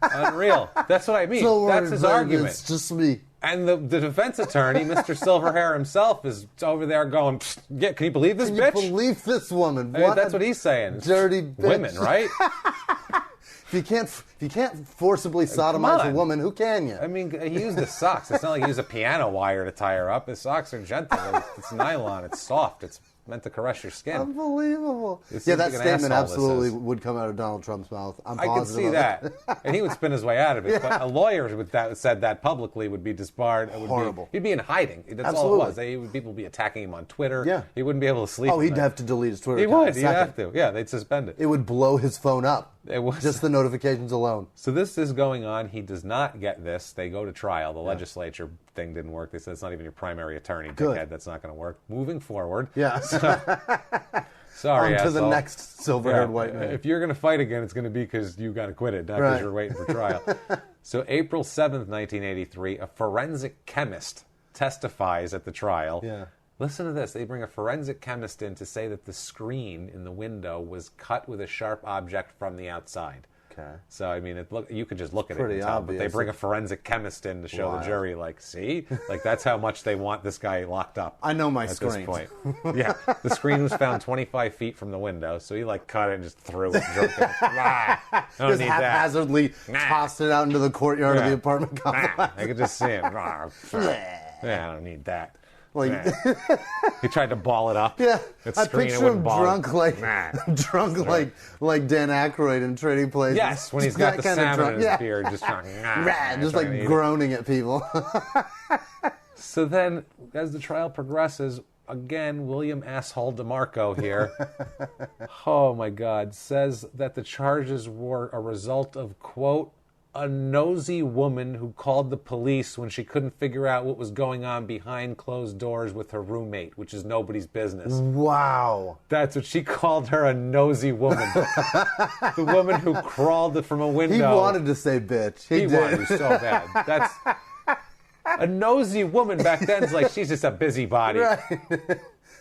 Unreal. That's what I mean. So that's his argument. It's just me. And the defense attorney, Mr. Silverhair himself, is over there going, can you believe this bitch? Can you believe this woman? That's what he's saying. Dirty bitch. Women, right? If you can't forcibly sodomize a woman, who can you? I mean, he used the socks. It's not like he used a piano wire to tie her up. His socks are gentle. It's nylon. It's soft. It's meant to caress your skin. Unbelievable. Yeah, that statement absolutely would come out of Donald Trump's mouth. I'm I could see that. And he would spin his way out of it. But a lawyer who said that publicly would be disbarred. Horrible. He'd be in hiding. That's all it was. People would be attacking him on Twitter. Yeah. He wouldn't be able to sleep. Oh, he'd have to delete his Twitter He account. would. He'd have to. Yeah, they'd suspend it. It would blow his phone up. It was. Just the notifications alone. So this is going on. He does not get this. They go to trial. The legislature thing didn't work. They said it's not even your primary attorney. Good. Dickhead. That's not going to work. Moving forward. Yeah. Sorry, on to the next silver-haired white man. If you're going to fight again, it's going to be because you got acquitted, not because you're waiting for trial. So April 7th, 1983, a forensic chemist testifies at the trial. Yeah. Listen to this. They bring a forensic chemist in to say that the screen in the window was cut with a sharp object from the outside. Okay. So, I mean, you could just look at Pretty it and tell, obvious. but they bring a forensic chemist in to show the jury, like, see? Like, that's how much they want this guy locked up. I know my at screen. this point. Yeah. The screen was found 25 feet from the window, so he, like, cut it and just threw it. I don't Just need haphazardly tossed it out into the courtyard of the apartment complex. I could just see him. Yeah, I don't need that. Like, he tried to ball it up. Yeah, I picture him drunk like Dan Aykroyd in Trading Places. Yes, when he's got the salmon in his beard, just just like groaning at people. So then, as the trial progresses, again, William Asshole DeMarco here, oh my God, says that the charges were a result of, quote, a nosy woman who called the police when she couldn't figure out what was going on behind closed doors with her roommate, which is nobody's business. Wow. That's what she called her, a nosy woman. The woman who crawled from a window. He wanted to say bitch. He did. Wanted to so bad. That's a nosy woman back then is like, she's just a busybody. Right.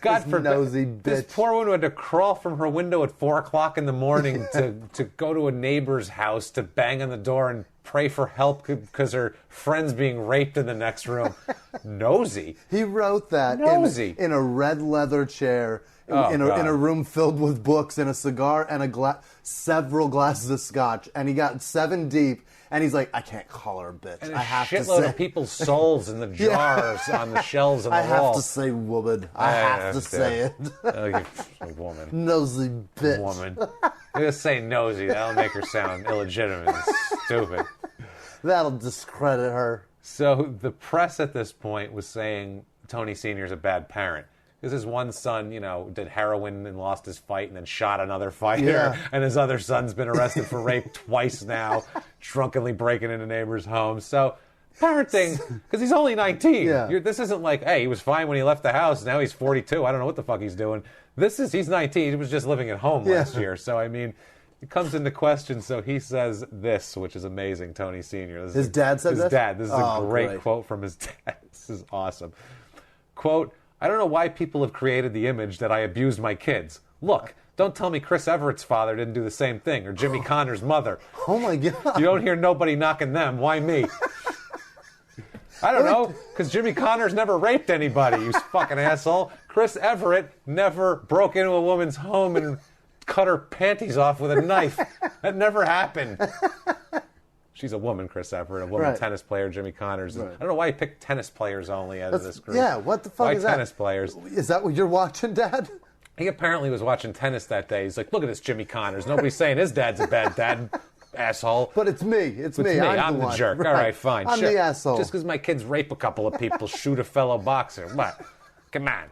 God forbid. Nosy bitch. This poor woman had to crawl from her window at 4 o'clock in the morning to go to a neighbor's house to bang on the door and pray for help because her friend's being raped in the next room. Nosy. He wrote that in a red leather chair in a room filled with books and a cigar and several glasses of scotch. And he got 7 deep. And he's like, I can't call her a bitch. And I have to say. shitload of people's souls in the jars on the shelves on the I have wall. to say woman. I have to say it. Woman. Nosy bitch. Woman. You just say nosy. That'll make her sound illegitimate and stupid. That'll discredit her. So the press at this point was saying Tony Sr.'s a bad parent. Because his one son, did heroin and lost his fight and then shot another fighter. Yeah. And his other son's been arrested for rape twice now, drunkenly breaking into neighbors' homes. So parenting, because he's only 19. Yeah. This isn't like, hey, he was fine when he left the house. Now he's 42. I don't know what the fuck he's doing. He's 19. He was just living at home last year. So, I mean, it comes into question. So he says this, which is amazing, Tony Sr. His dad said this? His dad. This is a great quote from his dad. This is awesome. Quote, I don't know why people have created the image that I abused my kids. Look, don't tell me Chris Everett's father didn't do the same thing, or Jimmy Connor's mother. Oh my God. You don't hear nobody knocking them. Why me? I don't know, because Jimmy Connor's never raped anybody, you fucking asshole. Chris Everett never broke into a woman's home and cut her panties off with a knife. That never happened. She's a woman, Chris Everett, a woman tennis player, Jimmy Connors. Right. I don't know why he picked tennis players only out of this group. Yeah, what the fuck is that? Why tennis players? Is that what you're watching, Dad? He apparently was watching tennis that day. He's like, look at this Jimmy Connors. Nobody's saying his dad's a bad dad, asshole. But it's me. It's me. I'm the jerk. Right. All right, fine. I'm the asshole. Just because my kids rape a couple of people, shoot a fellow boxer. What? Come on.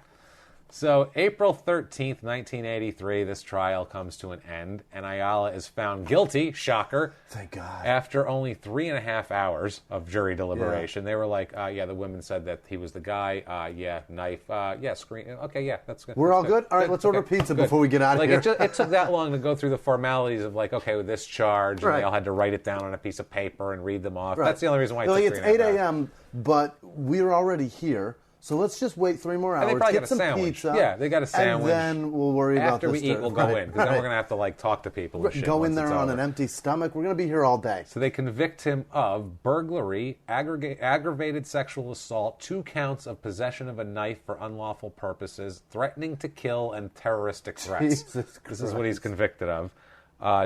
So April 13th, 1983, this trial comes to an end, and Ayala is found guilty, shocker. Thank God. After only 3.5 hours of jury deliberation. They were like, the women said that he was the guy, knife, screen, okay, that's good. We're all good? All right, let's order pizza before we get out of here. It took that long to go through the formalities of with this charge, and they all had to write it down on a piece of paper and read them off. Right. That's the only reason why it took 3.5 hours. It's 8 a.m., but we're already here. So let's just wait 3 more hours. And they probably get got a some sandwich. Pizza. Yeah, they got a sandwich. And then we'll worry about this. After we eat, we'll go in. Because then we're going to have to talk to people and shit. Go in there on over. an empty stomach. We're going to be here all day. So they convict him of burglary, aggravated sexual assault, 2 counts of possession of a knife for unlawful purposes, threatening to kill, and terroristic threats. This is what he's convicted of.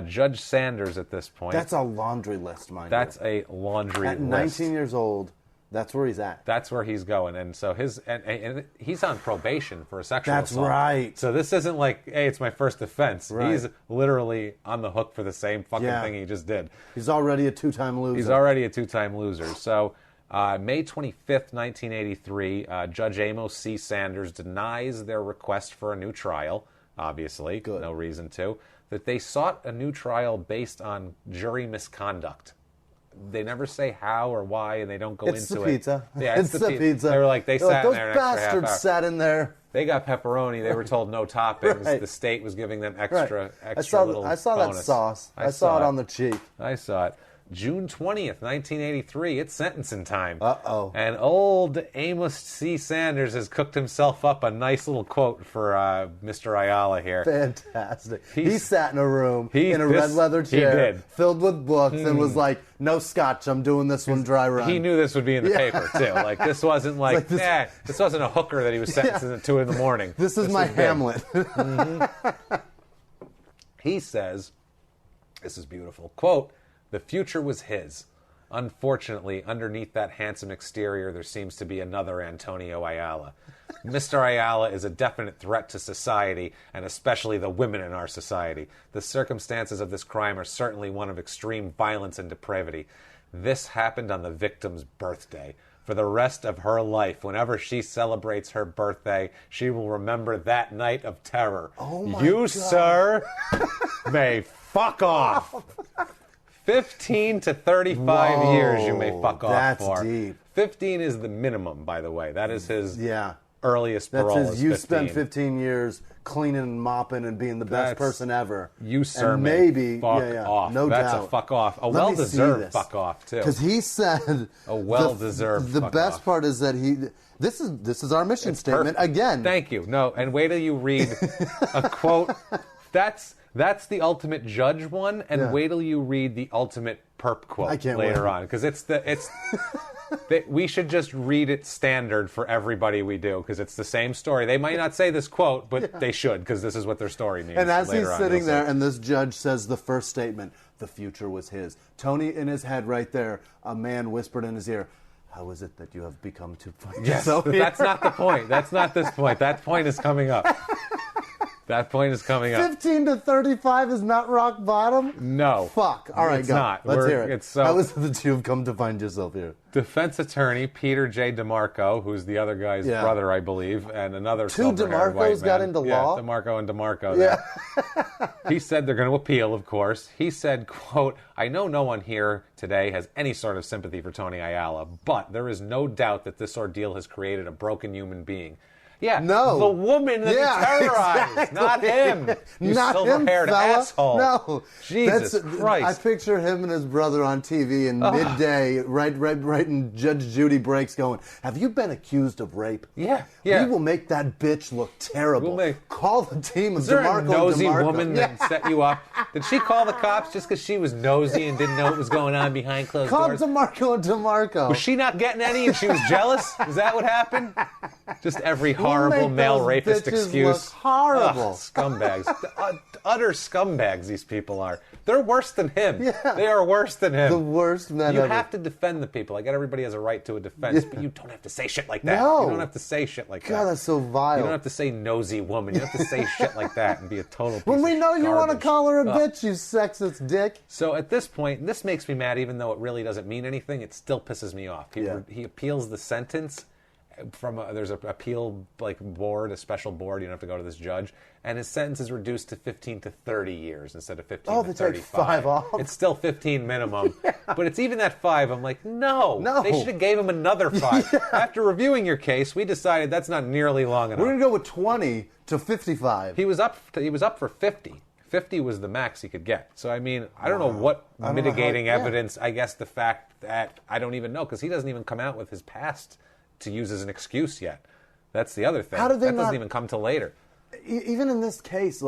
Judge Sanders at this point. That's a laundry list, mind you. That's a laundry list. At 19 years old. That's where he's at. That's where he's going, and so and he's on probation for a sexual assault. That's right. So this isn't like, hey, it's my first offense. Right. He's literally on the hook for the same fucking thing he just did. He's already a 2-time loser. So May 25th, 1983, Judge Amos C. Sanders denies their request for a new trial. Obviously, no reason to. That they sought a new trial based on jury misconduct. They never say how or why, and they don't go into it. It's the pizza. Yeah, it's the pizza. They were like, they sat in those there an extra half hour. bastards sat in there. They got pepperoni. They were told no toppings. Right. The state was giving them extra I saw little that bonus. sauce. I saw it on the cheek. I saw it. June 20th, 1983, it's sentencing time. Uh-oh. And old Amos C. Sanders has cooked himself up a nice little quote for Mr. Ayala here. Fantastic. He sat in a room in a red leather he chair did. filled with books and was like, no scotch, I'm doing this one dry run. He knew this would be in the paper, too. This wasn't this wasn't a hooker that he was sentencing at 2 in the morning. This is my Hamlet. He says, this is beautiful, quote, "The future was his. Unfortunately, underneath that handsome exterior, there seems to be another Antonio Ayala. Mr. Ayala is a definite threat to society, and especially the women in our society. The circumstances of this crime are certainly one of extreme violence and depravity. This happened on the victim's birthday. For the rest of her life, whenever she celebrates her birthday, she will remember that night of terror. Oh my you, God. Sir, may fuck off." 15 to 35 years you may fuck off for. That's deep. 15 is the minimum, by the way. That is his earliest That's parole. his, you spent 15 years cleaning and mopping and being the best person ever. You, sir, and may maybe fuck off. No That's doubt. a fuck off. A well-deserved fuck off, too. Because he said a well-deserved the fuck best off. part is that this is our mission statement perfect. again. Thank you. No, and wait till you read a quote. That's the ultimate judge one, and wait till you read the ultimate perp quote later on, because we should just read it standard for everybody we do, because it's the same story. They might not say this quote, but they should, because this is what their story means. And as he's sitting there, and this judge says the first statement, the future was his. Tony in his head right there, a man whispered in his ear, "How is it that you have become to find yourself here?" That's not the point. That's not this point. That point is coming up. That point is coming up. 15 to 35 is not rock bottom? No. Fuck. All right, it's go. Not. Let's hear it. How is it that you've come to find yourself here? Defense attorney Peter J. DeMarco, who's the other guy's brother, I believe, and another Two silver-haired white DeMarcos got into law? Yeah, DeMarco and DeMarco. Yeah. He said they're going to appeal, of course. He said, quote, "I know no one here today has any sort of sympathy for Tony Ayala, but there is no doubt that this ordeal has created a broken human being." Yeah, no. The woman that he terrorized, exactly. Not him. You not silver-haired him, fella. asshole. No. Jesus Christ. I picture him and his brother on TV in midday, right in Judge Judy breaks going, "Have you been accused of rape? Yeah. We will make that bitch look terrible. Call the team of Is there DeMarco a nosy DeMarco. woman that set you up? Did she call the cops just because she was nosy and didn't know what was going on behind closed doors? Call DeMarco and DeMarco. Was she not getting any and she was jealous? Is that what happened? Just every horrible male rapist excuse. Look horrible. Ugh, scumbags. Utter scumbags these people are. They're worse than him. Yeah. They are worse than him. The worst men You ever. have to defend the people. I get everybody has a right to a defense, but you don't have to say shit like that. No. You don't have to say shit like that. God, that's so vile. You don't have to say nosy woman. You don't have to say shit like that and be a total piece When we of know you want to garbage. call her a bitch, you sexist dick. So at this point, this makes me mad, even though it really doesn't mean anything. It still pisses me off. He appeals the sentence, there's an appeal board, a special board. You don't have to go to this judge, and his sentence is reduced to 15 to 30 years instead of 15 to 35. They take 5 off. It's still 15 minimum, but it's even that 5. I'm like, no, they should have gave him another 5. Yeah. After reviewing your case, we decided that's not nearly long enough. We're gonna go with 20 to 55. He was up for 50. 50 was the max he could get. So, I mean, I don't know what mitigating evidence, I guess the fact that I don't even know, because he doesn't even come out with his past to use as an excuse yet. That's the other thing. How did they that doesn't even come till later. Even in this case,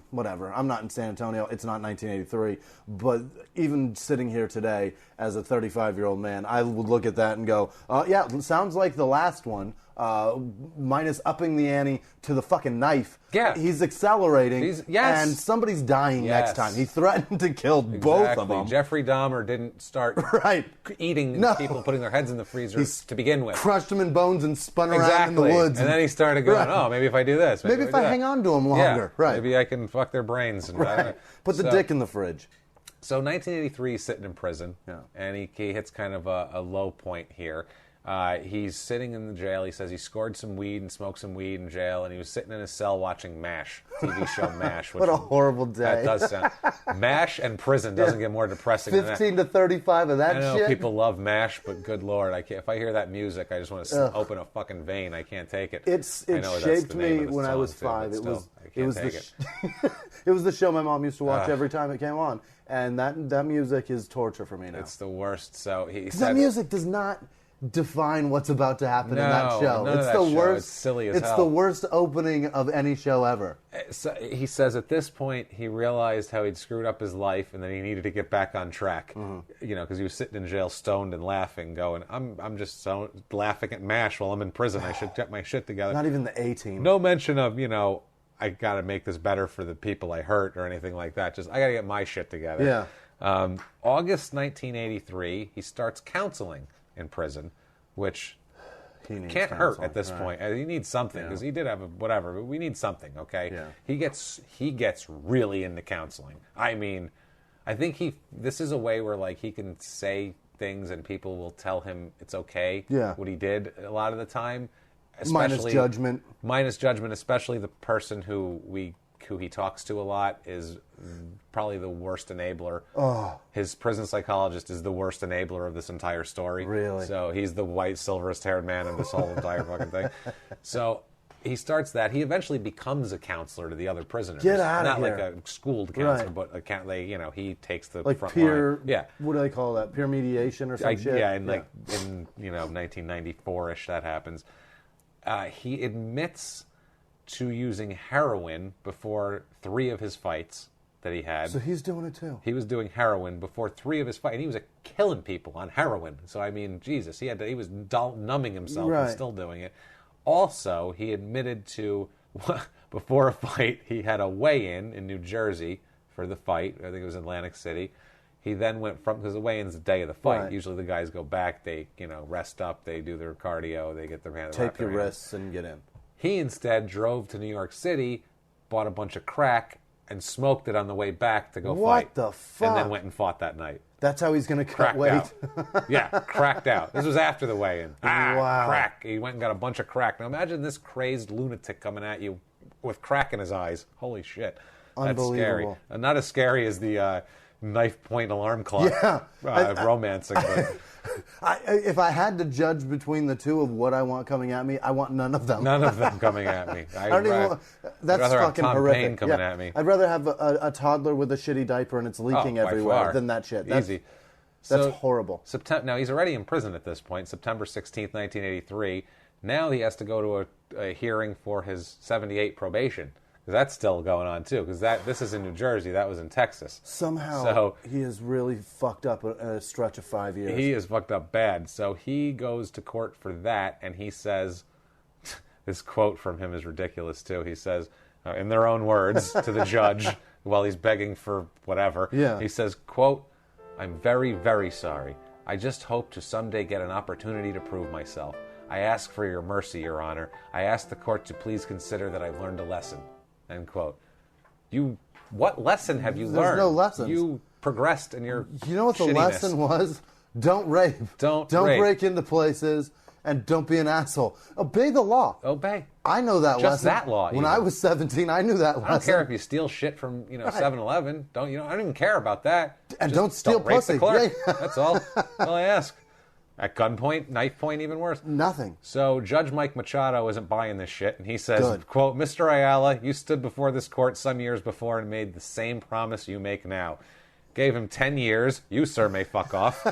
whatever. I'm not in San Antonio. It's not 1983. But even sitting here today as a 35-year-old man, I would look at that and go, yeah, sounds like the last one. Minus upping the ante to the fucking knife. Yeah. He's accelerating. And somebody's dying next time. He threatened to kill both of them. Jeffrey Dahmer didn't start eating people, putting their heads in the freezer to begin with. Crushed them in bones and spun around in the woods. And then he started going, oh, maybe if I do this. Maybe if I hang on to them longer. Maybe I can fuck their brains. And Put the dick in the fridge. So 1983, he's sitting in prison. Yeah. And he hits kind of a low point here. He's sitting in the jail. He says he scored some weed and smoked some weed in jail, and he was sitting in his cell watching MASH, TV show MASH. What a horrible day. That does sound... MASH and prison doesn't get more depressing 15 to 35 of that shit. I know people love MASH, but good Lord, I can't. If I hear that music, I just want to open a fucking vein. I can't take it. It shaped me when I was 5. It was the show my mom used to watch every time it came on, and that music is torture for me now. It's the worst. So that music does not define what's about to happen in that show. It's the worst. It's silly as hell. It's the worst opening of any show ever. So he says at this point he realized how he'd screwed up his life, and then he needed to get back on track. Mm-hmm. Because he was sitting in jail, stoned and laughing, going, "I'm just so laughing at MASH while I'm in prison. I should get my shit together." Not even the A-team. No mention of I got to make this better for the people I hurt or anything like that. Just I got to get my shit together. Yeah. August 1983, he starts counseling in prison, which can't hurt at this point. He needs something because he did have whatever. But we need something, okay? Yeah. He gets really into counseling. I mean, I think this is a way where he can say things and people will tell him it's okay. What he did a lot of the time, minus judgment, especially the person who he talks to a lot is probably the worst enabler. His prison psychologist is the worst enabler of this entire story. Really? So he's the white, silverest-haired man of this whole entire fucking thing. So he starts that. He eventually becomes a counselor to the other prisoners. Get out of here. Not like a schooled counselor, but he takes the front peer, line. Yeah. What do they call that? Peer mediation or some shit? Yeah, in 1994-ish that happens. He admits to using heroin before 3 of his fights that he had. So he's doing it too. He was doing heroin before 3 of his fights. And he was killing people on heroin. So, I mean, Jesus, he was numbing himself and still doing it. Also, he admitted to, before a fight, he had a weigh-in in New Jersey for the fight. I think it was Atlantic City. He then went because the weigh-in's the day of the fight. Right. Usually the guys go back, they rest up, they do their cardio, they get their hand. Tape your wrists and get in. He instead drove to New York City, bought a bunch of crack, and smoked it on the way back to go fight. What the fuck? And then went and fought that night. That's how he's going to cut weight? Yeah, cracked out. This was after the weigh-in. Wow. Crack. He went and got a bunch of crack. Now imagine this crazed lunatic coming at you with crack in his eyes. Holy shit. That's scary. Not as scary as the knife point alarm clock romancing. If I had to judge between the two of what I want coming at me, I want none of them. None of them coming at me. That's rather fucking have Tom horrific. Paine coming at me. I'd rather have a toddler with a shitty diaper and it's leaking everywhere than that shit. Easy. That's horrible. Now, he's already in prison at this point, September 16th, 1983. Now he has to go to a hearing for his 78 probation. That's still going on, too, because this is in New Jersey. That was in Texas. Somehow, he is really fucked up a stretch of 5 years. He is fucked up bad. So he goes to court for that, and he says, this quote from him is ridiculous, too. He says, in their own words, to the judge, while he's begging for whatever, he says, quote, "I'm very, very sorry. I just hope to someday get an opportunity to prove myself. I ask for your mercy, Your Honor. I ask the court to please consider that I've learned a lesson." End quote. What lesson have you learned? There's no lessons. You progressed in your You know what the lesson was? Don't rape. Don't break into places. and don't be an asshole. Obey the law. Obey. I know that lesson. Just that law. When I was 17, I knew that lesson. I don't care if you steal shit from 7-Eleven. I don't even care about that. And Just don't steal rape pussy. the clerk. Yeah. That's all. That's all I ask. At gunpoint, knife point, even worse. Nothing. So Judge Mike Machado isn't buying this shit, and he says, Good. quote, Mr. Ayala, you stood before this court some years before and made the same promise you make now. Gave him 10 years. You, sir, may fuck off.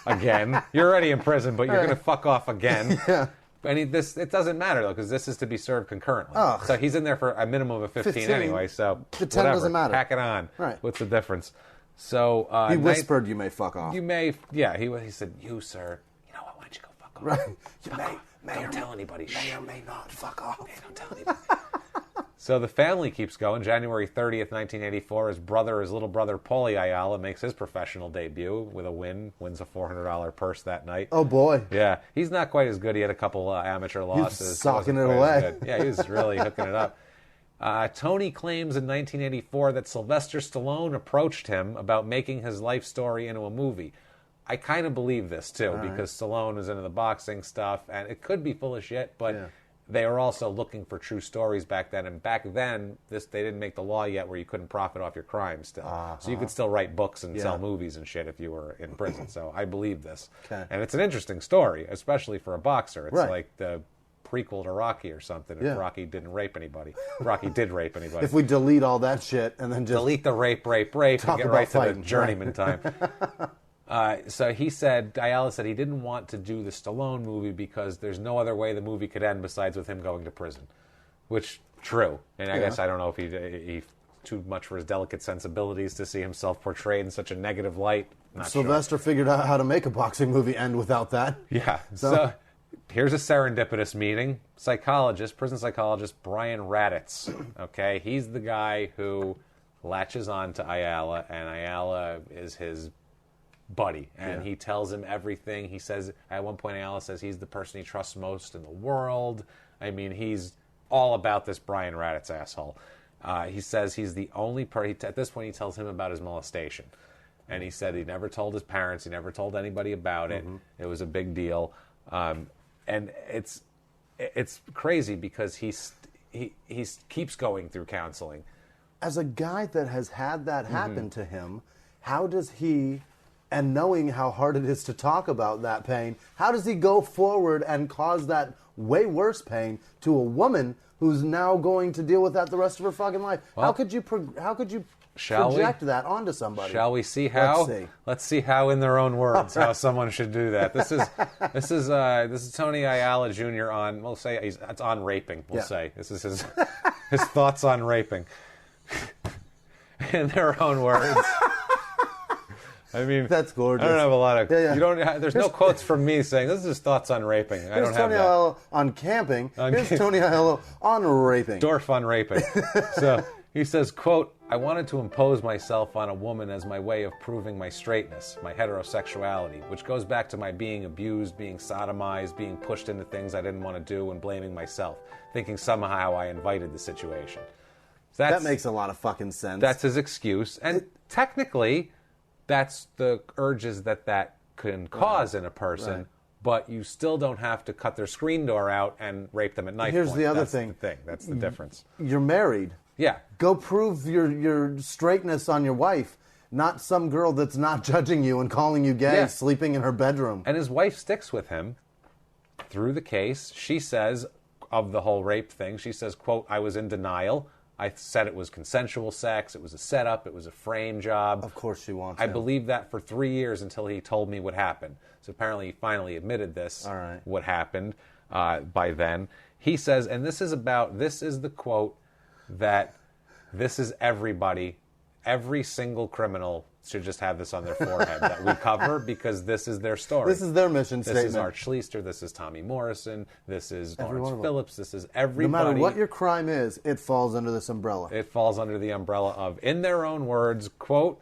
Again. You're already in prison, but you're going to fuck off again. Yeah. And it doesn't matter, though, because this is to be served concurrently. Ugh. So he's in there for a minimum of 15 anyway, so the 10 whatever. doesn't matter. Pack it on. Right. What's the difference? So he whispered, you may fuck off. You may, yeah, he said, you, sir, you know what, why don't you go fuck off? Right. You don't tell anybody. May or may not fuck off. Don't tell anybody. So the family keeps going. January 30th, 1984, his little brother, Paulie Ayala, makes his professional debut with a win. Wins a $400 purse that night. Oh, boy. Yeah. He's not quite as good. He had a couple amateur losses. He was socking it away. Yeah, he was really hooking it up. Tony claims in 1984 that Sylvester Stallone approached him about making his life story into a movie. I kind of believe this, too, because Stallone was into the boxing stuff, and it could be full of shit, but... Yeah. They were also looking for true stories back then, and back then they didn't make the law yet where you couldn't profit off your crime still. So you could still write books and sell movies and shit if you were in prison. So I believe this. Okay. And it's an interesting story, especially for a boxer. It's right. like the prequel to Rocky or something if Rocky didn't rape anybody. Rocky did rape anybody. If we delete all that shit and then just... Delete the rape, and get right to the journeyman time. So Ayala said he didn't want to do the Stallone movie because there's no other way the movie could end besides with him going to prison. Which, true. And I guess I don't know if he too much for his delicate sensibilities to see himself portrayed in such a negative light. Not Sylvester figured out how to make a boxing movie end without that. Yeah. So here's a serendipitous meeting. Prison psychologist Brian Raditz. Okay, he's the guy who latches on to Ayala, and Ayala is his buddy, and he tells him everything. He says, at one point, Ayala says he's the person he trusts most in the world. I mean, he's all about this Brian Raditz asshole. He says he's the only person, at this point, he tells him about his molestation. And he said he never told his parents, he never told anybody about it. It was a big deal. And it's crazy because he keeps going through counseling. As a guy that has had that happen to him, how does he... And knowing how hard it is to talk about that pain, how does he go forward and cause that way worse pain to a woman who's now going to deal with that the rest of her fucking life? Well, how could you project that onto somebody? Shall we see how? Let's see how, in their own words, how someone should do that. This is Tony Ayala Jr. on. We'll say it's on raping. We'll say this is his thoughts on raping, in their own words. I mean, that's gorgeous. I don't have a lot of. You don't. There's no quotes from me saying this is his thoughts on raping. I don't have Tony that. Ayala on camping. Here's Tony Ayala on raping. Dorf on raping. So he says, "quote I wanted to impose myself on a woman as my way of proving my straightness, my heterosexuality, which goes back to my being abused, being sodomized, being pushed into things I didn't want to do, and blaming myself, thinking somehow I invited the situation." That makes a lot of fucking sense. That's his excuse, and technically. That's the urges that can cause in a person, but you still don't have to cut their screen door out and rape them at knife point. Here's the other thing. That's the difference. You're married. Yeah. Go prove your straightness on your wife, not some girl that's not judging you and calling you gay, sleeping in her bedroom. And his wife sticks with him through the case. She says, of the whole rape thing, she says, quote, I was in denial. I said it was consensual sex, it was a setup, it was a frame job. Of course she wants I believed that for 3 years until he told me what happened. So apparently he finally admitted this, what happened by then. He says, and this is the quote, that this is everybody, every single criminal should just have this on their forehead that we cover because this is their story. This is their mission statement. This is Art Schleister, this is Tommy Morrison, this is Lawrence Phillips, this is everybody. No matter what your crime is, it falls under this umbrella. It falls under the umbrella of, in their own words, quote,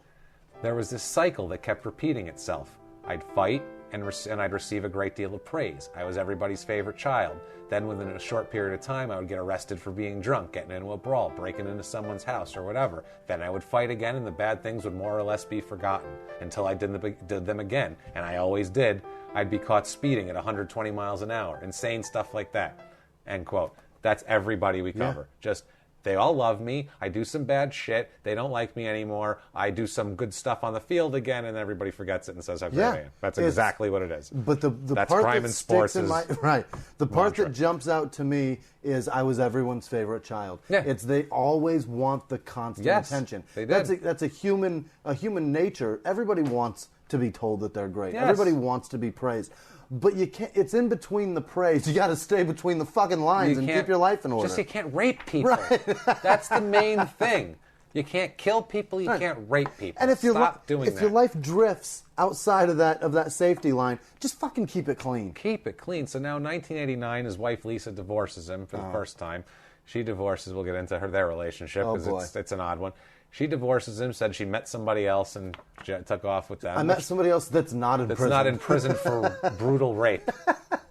there was this cycle that kept repeating itself. I'd fight and I'd receive a great deal of praise. I was everybody's favorite child. Then within a short period of time, I would get arrested for being drunk, getting into a brawl, breaking into someone's house or whatever. Then I would fight again and the bad things would more or less be forgotten until I did them again. And I always did. I'd be caught speeding at 120 miles an hour. Insane stuff like that. End quote. That's everybody we cover. Just, they all love me. I do some bad shit. They don't like me anymore. I do some good stuff on the field again, and everybody forgets it and says how great I am. That's exactly what it is. But the That's part crime that in sports sticks in my right. The part that jumps out to me is I was everyone's favorite child. Yeah. It's they always want the constant attention. They did. That's a human nature. Everybody wants to be told that they're great. Yes. Everybody wants to be praised. But you can't. It's in between the praise. You got to stay between the fucking lines and keep your life in order. Just you can't rape people. Right. That's the main thing. You can't kill people. You can't rape people. And if Stop doing that. If your life drifts outside of that safety line, just fucking keep it clean. Keep it clean. So now, 1989, his wife Lisa divorces him for the first time. She divorces. We'll get into their relationship because it's an odd one. She divorces him, said she met somebody else and took off with them. I met somebody else that's not in prison. That's not in prison for brutal rape.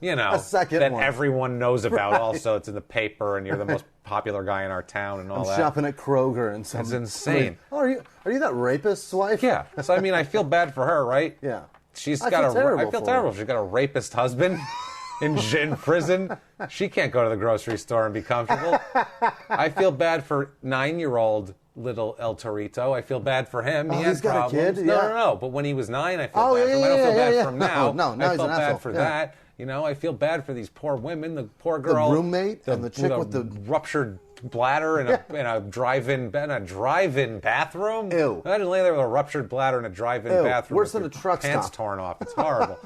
You know, a second that one. Everyone knows about. Right. Also, it's in the paper, and you're the most popular guy in our town, and all that. I'm shopping at Kroger, and something. It's insane. Are you that rapist's wife? Yeah. So I mean, I feel bad for her, right? Yeah. I feel terrible. She's got a rapist husband in prison. She can't go to the grocery store and be comfortable. I feel bad for 9-year-old little El Torito. I feel bad for him. He has got problems. a kid? Yeah. No. But when he was 9, I feel bad for him. I don't feel bad for him now. No, I felt bad for that. You know, I feel bad for these poor women. The poor girl, the roommate, and the chick with the ruptured bladder in a drive-in bathroom. Ew. Imagine laying there with a ruptured bladder in a drive-in bathroom. Worse than a truck pants stop. Torn off. It's horrible.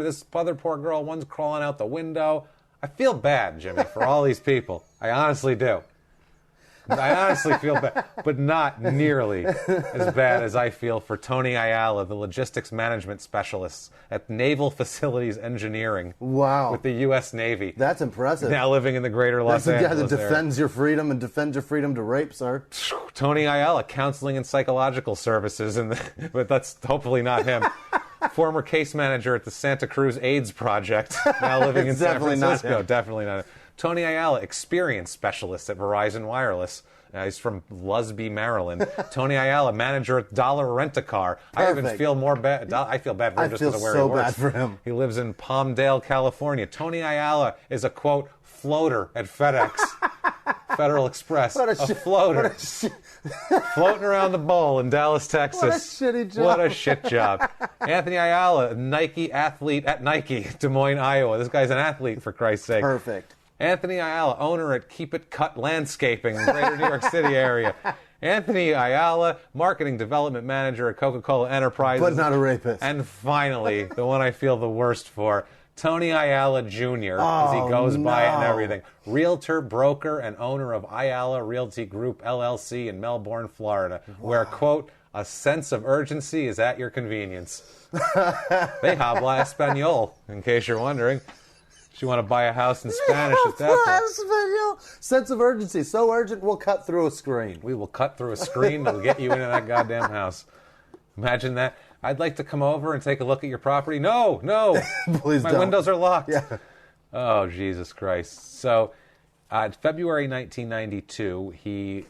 This other poor girl, one's crawling out the window. I feel bad, Jimmy, for all these people. I honestly do. I honestly feel bad, but not nearly as bad as I feel for Tony Ayala, the logistics management specialist at Naval Facilities Engineering. Wow. With the U.S. Navy. That's impressive. Now living in the greater Los Angeles That's the guy that defends your freedom and defends your freedom to rape, sir. Tony Ayala, counseling and psychological services, but that's hopefully not him. Former case manager at the Santa Cruz AIDS Project, now living in San Francisco. Definitely not him. Tony Ayala, experience specialist at Verizon Wireless. He's from Lusby, Maryland. Tony Ayala, manager at Dollar Rent-A-Car. I even feel more bad. I feel bad for him just because of where he works. I feel so bad for him. He lives in Palmdale, California. Tony Ayala is a, quote, floater at FedEx. Federal Express. A floater. Floating around the bowl in Dallas, Texas. What a shitty job. What a shit job. Anthony Ayala, Nike athlete at Nike, Des Moines, Iowa. This guy's an athlete, for Christ's sake. Perfect. Anthony Ayala, owner at Keep It Cut Landscaping in the greater New York City area. Anthony Ayala, marketing development manager at Coca-Cola Enterprises. But not a rapist. And finally, the one I feel the worst for, Tony Ayala Jr., as he goes by it and everything. Realtor, broker, and owner of Ayala Realty Group, LLC in Melbourne, Florida, where, quote, a sense of urgency is at your convenience. They habla español, in case you're wondering. If you want to buy a house in Spanish at that point. Sense of urgency. So urgent, we'll cut through a screen. We will cut through a screen that'll get you into that goddamn house. Imagine that. I'd like to come over and take a look at your property. No. Please My don't. windows are locked. Yeah. Oh, Jesus Christ. So, February 1992,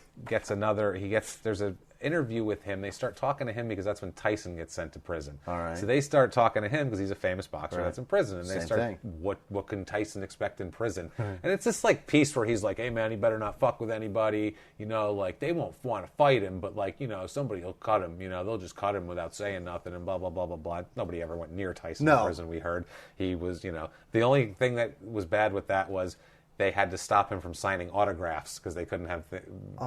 there's an interview with him. They start talking to him because that's when Tyson gets sent to prison. All right. So they start talking to him because he's a famous boxer that's in prison. And they Same start, thing. what can Tyson expect in prison? And it's this like piece where he's like, hey man, he better not fuck with anybody. You know, like they won't want to fight him, but like, you know, somebody will cut him. You know, they'll just cut him without saying nothing and blah, blah, blah, blah, blah. Nobody ever went near Tyson in prison, we heard. He was, you know, the only thing that was bad with that was they had to stop him from signing autographs because they couldn't have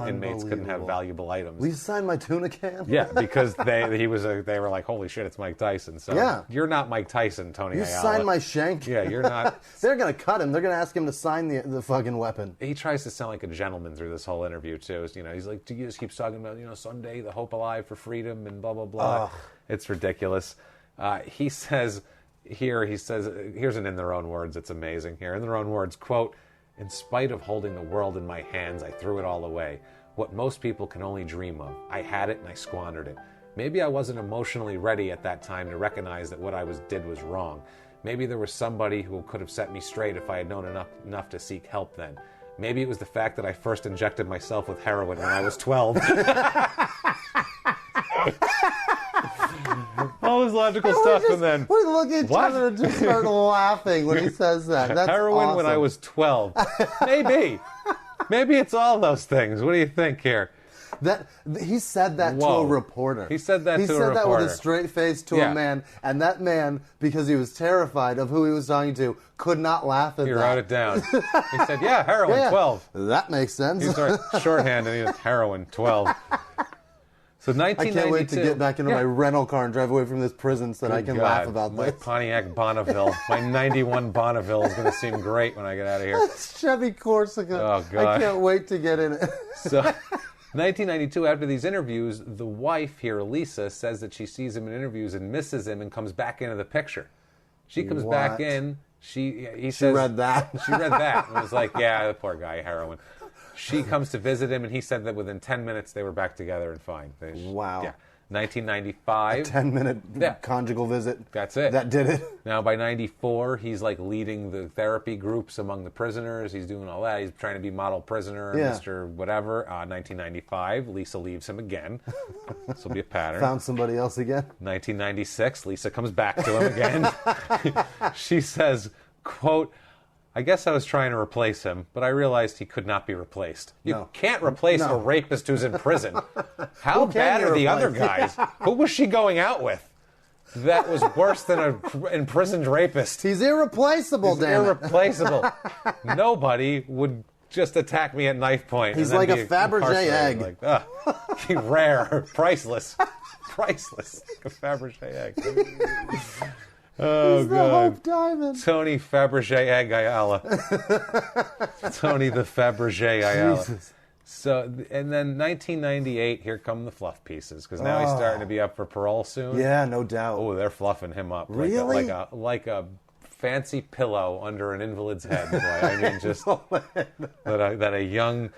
inmates couldn't have valuable items. Will you sign my tuna can? Yeah, because they were like, holy shit, it's Mike Tyson. So you're not Mike Tyson, Tony Ayala. You sign my shank? Yeah, you're not. They're gonna cut him. They're gonna ask him to sign the fucking weapon. He tries to sound like a gentleman through this whole interview too. You know, he's like, he just keeps talking about, you know, Sunday, the hope alive for freedom and blah blah blah. It's ridiculous. He says, here's an in their own words. It's amazing. Here in their own words, quote. In spite of holding the world in my hands, I threw it all away. What most people can only dream of. I had it and I squandered it. Maybe I wasn't emotionally ready at that time to recognize that what I did was wrong. Maybe there was somebody who could have set me straight if I had known enough to seek help then. Maybe it was the fact that I first injected myself with heroin when I was 12. Oh, his logical stuff, and then we look at each other and just start laughing when he says that. That's heroin awesome. when I was 12. Maybe it's all those things. What do you think here? That he said that to a reporter. He said that to a reporter. He said that with a straight face to a man, and that man, because he was terrified of who he was talking to, could not laugh at that. He wrote it down. He said, heroin, 12. That makes sense. He's shorthand, and he was heroin, 12. So 1992. I can't wait to get back into my rental car and drive away from this prison so that I can laugh about my this. Pontiac Bonneville, my 91 Bonneville is going to seem great when I get out of here. Chevy Corsica. Oh, God. I can't wait to get in it. So... 1992, after these interviews, the wife here, Lisa, says that she sees him in interviews and misses him and comes back into the picture. She comes back in. She read that. She read that and was like, the poor guy, heroin. She comes to visit him, and he said that within 10 minutes they were back together and fine. Wow. Yeah. 1995. A 10-minute conjugal visit. That's it. That did it. Now, by 94, he's like leading the therapy groups among the prisoners. He's doing all that. He's trying to be model prisoner, Mr. Whatever. 1995, Lisa leaves him again. This will be a pattern. Found somebody else again. 1996, Lisa comes back to him again. She says, quote, I guess I was trying to replace him, but I realized he could not be replaced. You can't replace a rapist who's in prison. How bad are the other guys? Who was she going out with? That was worse than an imprisoned rapist. He's irreplaceable, damn it. Irreplaceable. Nobody would just attack me at knife point. He's like a Fabergé egg. Like, rare, priceless. Priceless. A Fabergé egg. Oh, He's the God. Hope Diamond. Tony Fabergé Egg Ayala. Tony the Fabergé Ayala. Jesus. So, and then 1998, here come the fluff pieces, because now he's starting to be up for parole soon. Yeah, no doubt. Oh, they're fluffing him up. Really? Like a fancy pillow under an invalid's head. Boy. I mean, just that a young,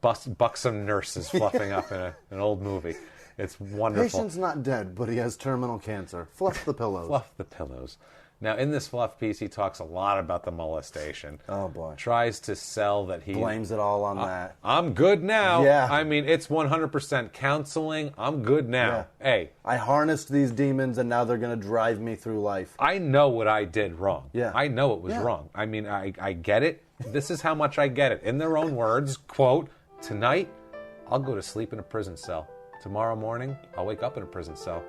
buxom nurse is fluffing up in an old movie. It's wonderful. Patient's not dead, but he has terminal cancer. Fluff the pillows. Fluff the pillows. Now, in this fluff piece, he talks a lot about the molestation. Oh, boy. Tries to sell that he... Blames it all on that. I'm good now. Yeah. I mean, it's 100% counseling. I'm good now. Yeah. Hey. I harnessed these demons, and now they're going to drive me through life. I know what I did wrong. Yeah. I know it was wrong. I mean, I get it. This is how much I get it. In their own words, quote, tonight, I'll go to sleep in a prison cell. Tomorrow morning, I'll wake up in a prison cell.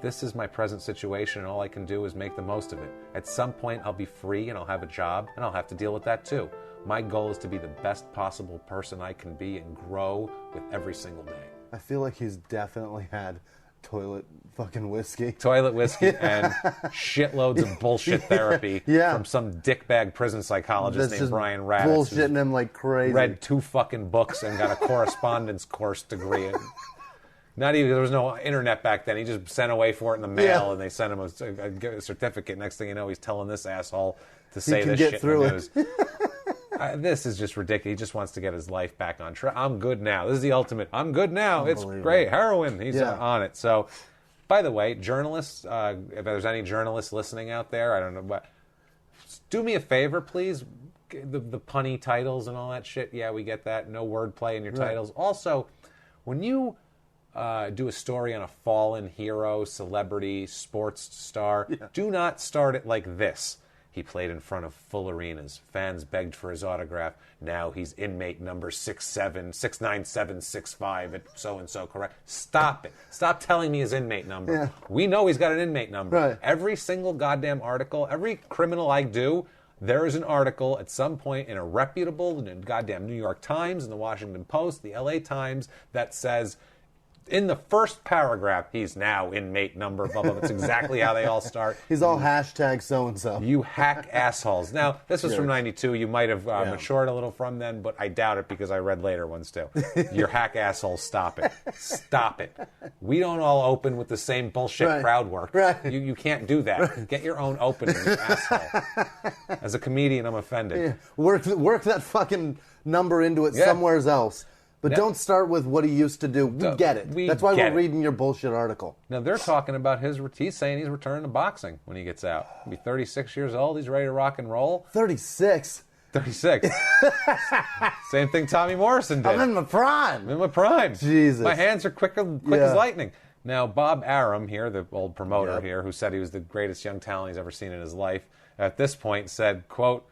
This is my present situation, and all I can do is make the most of it. At some point, I'll be free, and I'll have a job, and I'll have to deal with that too. My goal is to be the best possible person I can be and grow with every single day. I feel like he's definitely had toilet fucking whiskey. Toilet whiskey and shitloads of bullshit therapy from some dickbag prison psychologist named Brian Raditz. Bullshitting him like crazy. Read 2 fucking books and got a correspondence course degree. Not even, there was no internet back then. He just sent away for it in the mail, and they sent him a certificate. Next thing you know, he's telling this asshole to say this shit in the news. This is just ridiculous. He just wants to get his life back on track. I'm good now. This is the ultimate. I'm good now. It's great. Heroin. He's on it. So, by the way, journalists, if there's any journalists listening out there, I don't know, but do me a favor, please. The punny titles and all that shit. Yeah, we get that. No wordplay in your titles. Also, when you do a story on a fallen hero, celebrity, sports star, do not start it like this. He played in front of full arenas. Fans begged for his autograph. Now he's inmate number 69765 at so-and-so, correct? Stop it. Stop telling me his inmate number. Yeah. We know he's got an inmate number. Right. Every single goddamn article, every criminal I do, there is an article at some point in a reputable goddamn New York Times, in the Washington Post, the LA Times, that says, in the first paragraph, he's now inmate number, blah, blah. That's exactly how they all start. He's all hashtag so-and-so. You hack assholes. Now, this was from 92. You might have matured a little from then, but I doubt it because I read later ones too. Your hack assholes, stop it. Stop it. We don't all open with the same bullshit crowd work. Right. You can't do that. Right. Get your own opening, you asshole. As a comedian, I'm offended. Yeah. Work that fucking number into it somewhere else. But don't start with what he used to do. We get it. That's why we're reading your bullshit article. Now, they're talking about he's saying he's returning to boxing when he gets out. He'll be 36 years old. He's ready to rock and roll. 36? 36. Same thing Tommy Morrison did. I'm in my prime. I'm in my prime. Jesus. My hands are quick as lightning. Now, Bob Arum here, the old promoter here, who said he was the greatest young talent he's ever seen in his life, at this point said, quote,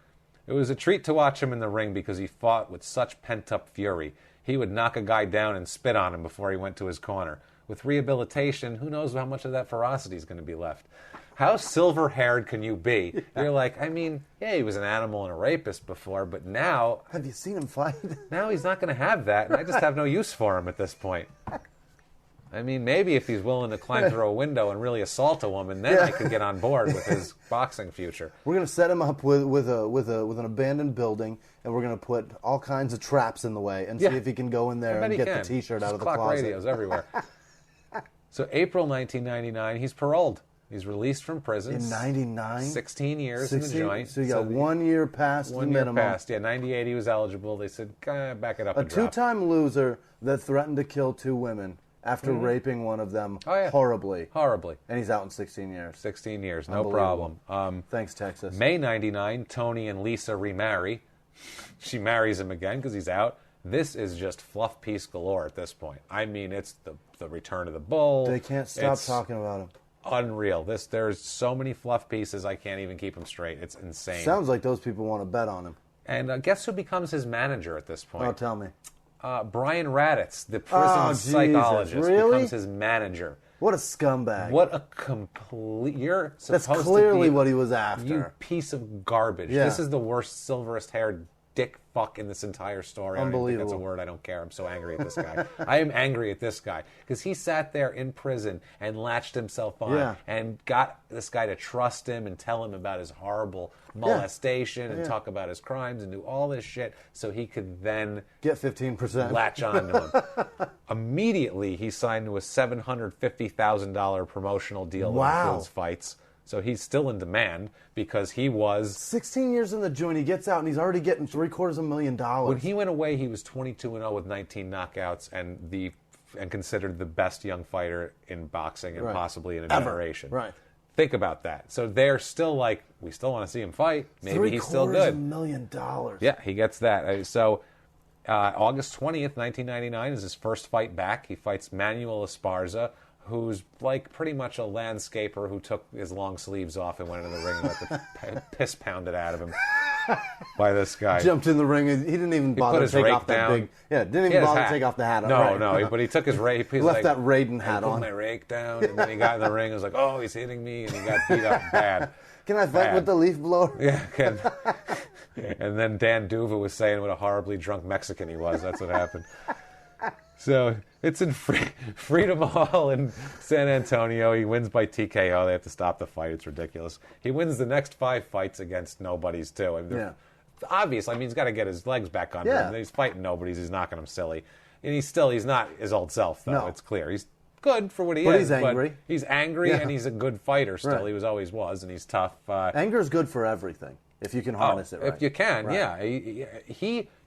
"It was a treat to watch him in the ring because he fought with such pent-up fury. He would knock a guy down and spit on him before he went to his corner. With rehabilitation, who knows how much of that ferocity is going to be left." How silver-haired can you be? You're like, I mean, yeah, he was an animal and a rapist before, but now... Have you seen him fight? Now he's not going to have that, and I just have no use for him at this point. I mean, maybe if he's willing to climb through a window and really assault a woman, then I could get on board with his boxing future. We're going to set him up with an abandoned building, and we're going to put all kinds of traps in the way and see if he can go in there and get the T-shirt out of the closet. Clock radios everywhere. So April 1999, he's paroled. He's released from prison. In 99? 16 years in the joint. So you got 1 year past the minimum. 1 year past, yeah. 98, he was eligible. They said, back it up a two-time loser that threatened to kill 2 women after raping one of them horribly. Horribly. And he's out in 16 years. 16 years, no problem. Thanks, Texas. May 99, Tony and Lisa remarry. She marries him again because he's out. This is just fluff piece galore at this point. I mean, it's the return of the bull. They can't stop talking about him. Unreal. There's so many fluff pieces, I can't even keep them straight. It's insane. Sounds like those people want to bet on him. And guess who becomes his manager at this point? Oh, tell me. Brian Raditz, the prison psychologist, becomes his manager. What a scumbag. What a complete... You're supposed That's clearly to be, what he was after. You piece of garbage. Yeah. This is the worst silverest-haired dick fuck in this entire story. Unbelievable. I don't think that's a word. I don't care. I'm so angry at this guy. I am angry at this guy because he sat there in prison and latched himself on and got this guy to trust him and tell him about his horrible molestation and talk about his crimes and do all this shit so he could then get 15%. Latch on to him. Immediately, he signed to a $750,000 promotional deal that includes fights. So he's still in demand because he was... 16 years in the joint, he gets out and he's already getting $750,000. When he went away, he was 22-0 with 19 knockouts and considered the best young fighter in boxing and possibly in a generation. Right. Think about that. So they're still like, we still want to see him fight. Maybe he's still good. $750,000. Yeah, he gets that. So August 20th, 1999 is his first fight back. He fights Manuel Esparza, who's like pretty much a landscaper who took his long sleeves off and went into the ring and let the piss pounded out of him by this guy. Jumped in the ring. He didn't even bother to take off that big... Yeah, didn't even bother to take off the hat. No, but he took his rake. He left that Raiden hat on. Put my rake down, and then he got in the ring and was like, oh, he's hitting me, and he got beat up bad. Can I fight with the leaf blower? Yeah, can. And then Dan Duva was saying what a horribly drunk Mexican he was. That's what happened. So it's in Freedom Hall in San Antonio. He wins by TKO. They have to stop the fight. It's ridiculous. He wins the next 5 fights against nobodies, too. I mean, obvious. I mean, he's got to get his legs back under him. He's fighting nobodies. He's knocking them silly. And he's not his old self, though. No. It's clear. He's good for what he is. He's angry. But he's angry, and he's a good fighter still. He always was, and he's tough. Anger is good for everything. If you can harness it right. If you can,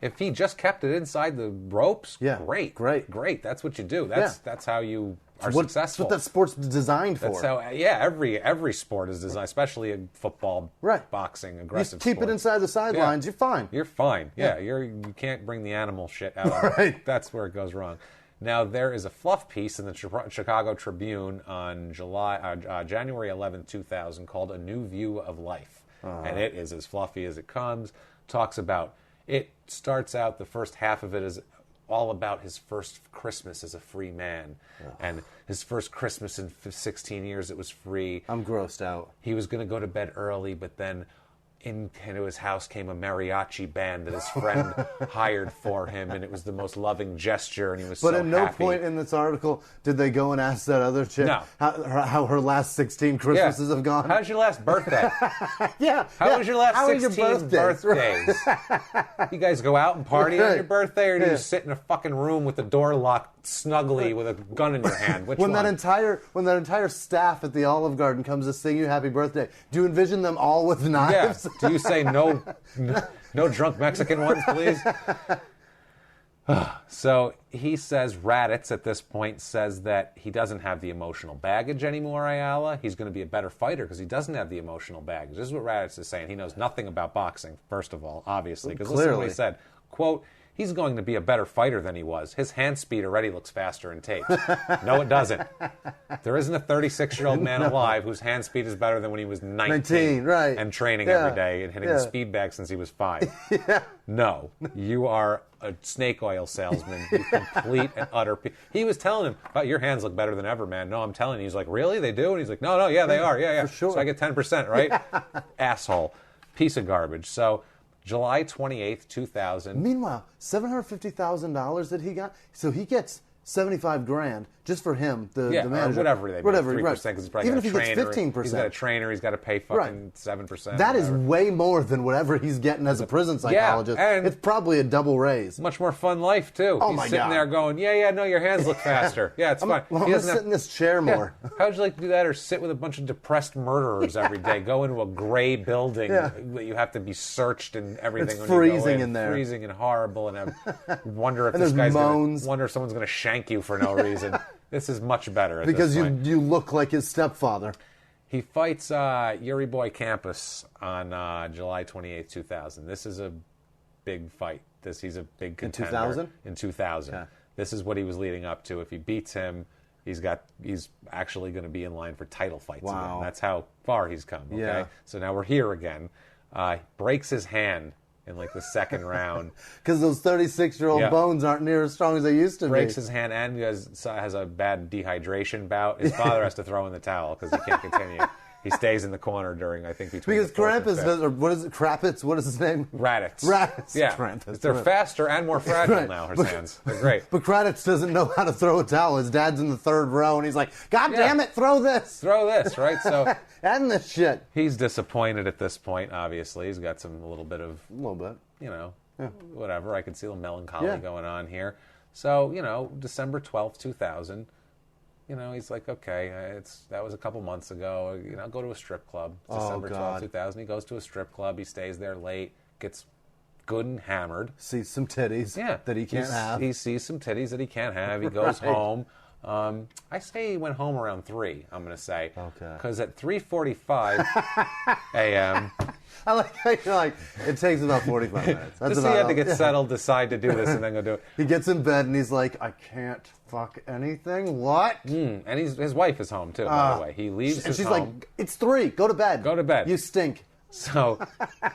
if he just kept it inside the ropes, great. That's what you do. That's how you are successful. That's what that sport's designed for. That's how, every sport is designed, especially football, boxing, aggressive You keep it inside the sidelines, you're fine. You're fine. You can't bring the animal shit out. That's where it goes wrong. Now, there is a fluff piece in the Chicago Tribune on January 11, 2000 called A New View of Life. And it is as fluffy as it comes. It starts out, the first half of it is all about his first Christmas as a free man. And his first Christmas in 16 years, it was free. I'm grossed out. He was going to go to bed early, but then into his house came a mariachi band that his friend hired for him, and it was the most loving gesture, and he was so happy. But at no point in this article did they go and ask that other chick how her last 16 Christmases have gone. How's your last birthday? How was your last 16 birthdays? You guys go out and party on your birthday, or do you sit in a fucking room with the door locked snugly with a gun in your hand? Which when one? When that entire staff at the Olive Garden comes to sing you happy birthday, do you envision them all with knives? Yeah. Do you say no drunk Mexican ones, please? So he says, Raditz at this point says that he doesn't have the emotional baggage anymore, Ayala. He's going to be a better fighter because he doesn't have the emotional baggage. This is what Raditz is saying. He knows nothing about boxing, first of all, obviously. Because listen to what he said. Quote, he's going to be a better fighter than he was. His hand speed already looks faster in tapes. No, it doesn't. There isn't a 36-year-old man alive whose hand speed is better than when he was 19 right. and training every day and hitting the speed bag since he was 5. No, you are a snake oil salesman. You complete and utter... He was telling him, oh, your hands look better than ever, man. No, I'm telling you. He's like, really? They do? And he's like, no, yeah, they are. Yeah. For sure. So I get 10%, right? Asshole. Piece of garbage. So... July 28th, 2000. Meanwhile, $750,000 that he got. So he gets $75,000 just for him, the manager. Whatever they make, 3%, because he's probably even got if a he trainer. gets 15%. He's got a trainer, he's got to pay fucking 7%. That is way more than whatever he's getting as a prison psychologist. Yeah, and it's probably a double raise. Much more fun life, too. Oh, he's my sitting God. there going, no, your hands look faster. Yeah, it's fine. I'm going to sit in this chair more. Yeah. How'd you like to do that, or sit with a bunch of depressed murderers every day? Go into a gray building that you have to be searched and everything. It's when freezing you go in there. Freezing and horrible, and wonder if and this guy's moans. wonder if someone's going to shank you for no reason. This is much better at because this point. you look like his stepfather. He fights Yuri Boy Campus on July 28th, 2000. This is a big fight. He's a big contender. In 2000? In 2000. Okay. This is what he was leading up to. If he beats him, he's actually going to be in line for title fights again. That's how far he's come. Okay? Yeah. So now we're here again. Breaks his hand in like the second round. Because those 36-year-old bones aren't near as strong as they used to be. Breaks his hand and has a bad dehydration bout. His father has to throw in the towel because he can't continue. He stays in the corner during, I think, between because Krampus does, or what is it, Krapitz? What is his name? Raditz. Yeah. Krampus. They're faster and more fragile now, his hands. They're great. But Kratitz doesn't know how to throw a towel. His dad's in the third row, and he's like, God damn it, throw this. Throw this, right? So and this shit. He's disappointed at this point, obviously. He's got a little bit, whatever. I can see a little melancholy going on here. So, December 12th, 2000. He's like, okay, that was a couple months ago. Go to a strip club. December 12th, 2000. He goes to a strip club. He stays there late, gets good and hammered. Sees some titties that he can't have. He sees some titties that he can't have. He goes home. I say he went home around 3, I'm going to say. Okay. Because at 3:45 a.m. I like how you're like, it takes about 45 minutes. That's he had to get settled, decide to do this, and then go do it. He gets in bed and he's like, I can't fuck anything. What? And his wife is home, too, by the way. He leaves his home. And she's like, it's 3. Go to bed. Go to bed. You stink. So,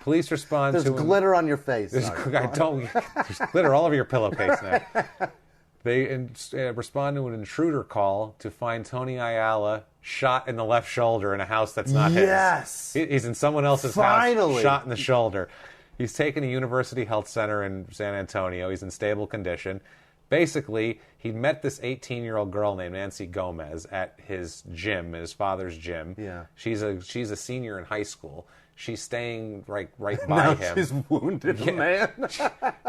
police respond to him. There's glitter on your face. There's glitter all over your pillowcase now. They respond to an intruder call to find Tony Ayala shot in the left shoulder in a house that's not his. Yes! He's in someone else's house, shot in the shoulder. He's taken to University Health Center in San Antonio. He's in stable condition. Basically, he met this 18-year-old girl named Nancy Gomez at his gym, at his father's gym. Yeah. She's a senior in high school. She's staying right by now him. She's wounded, man.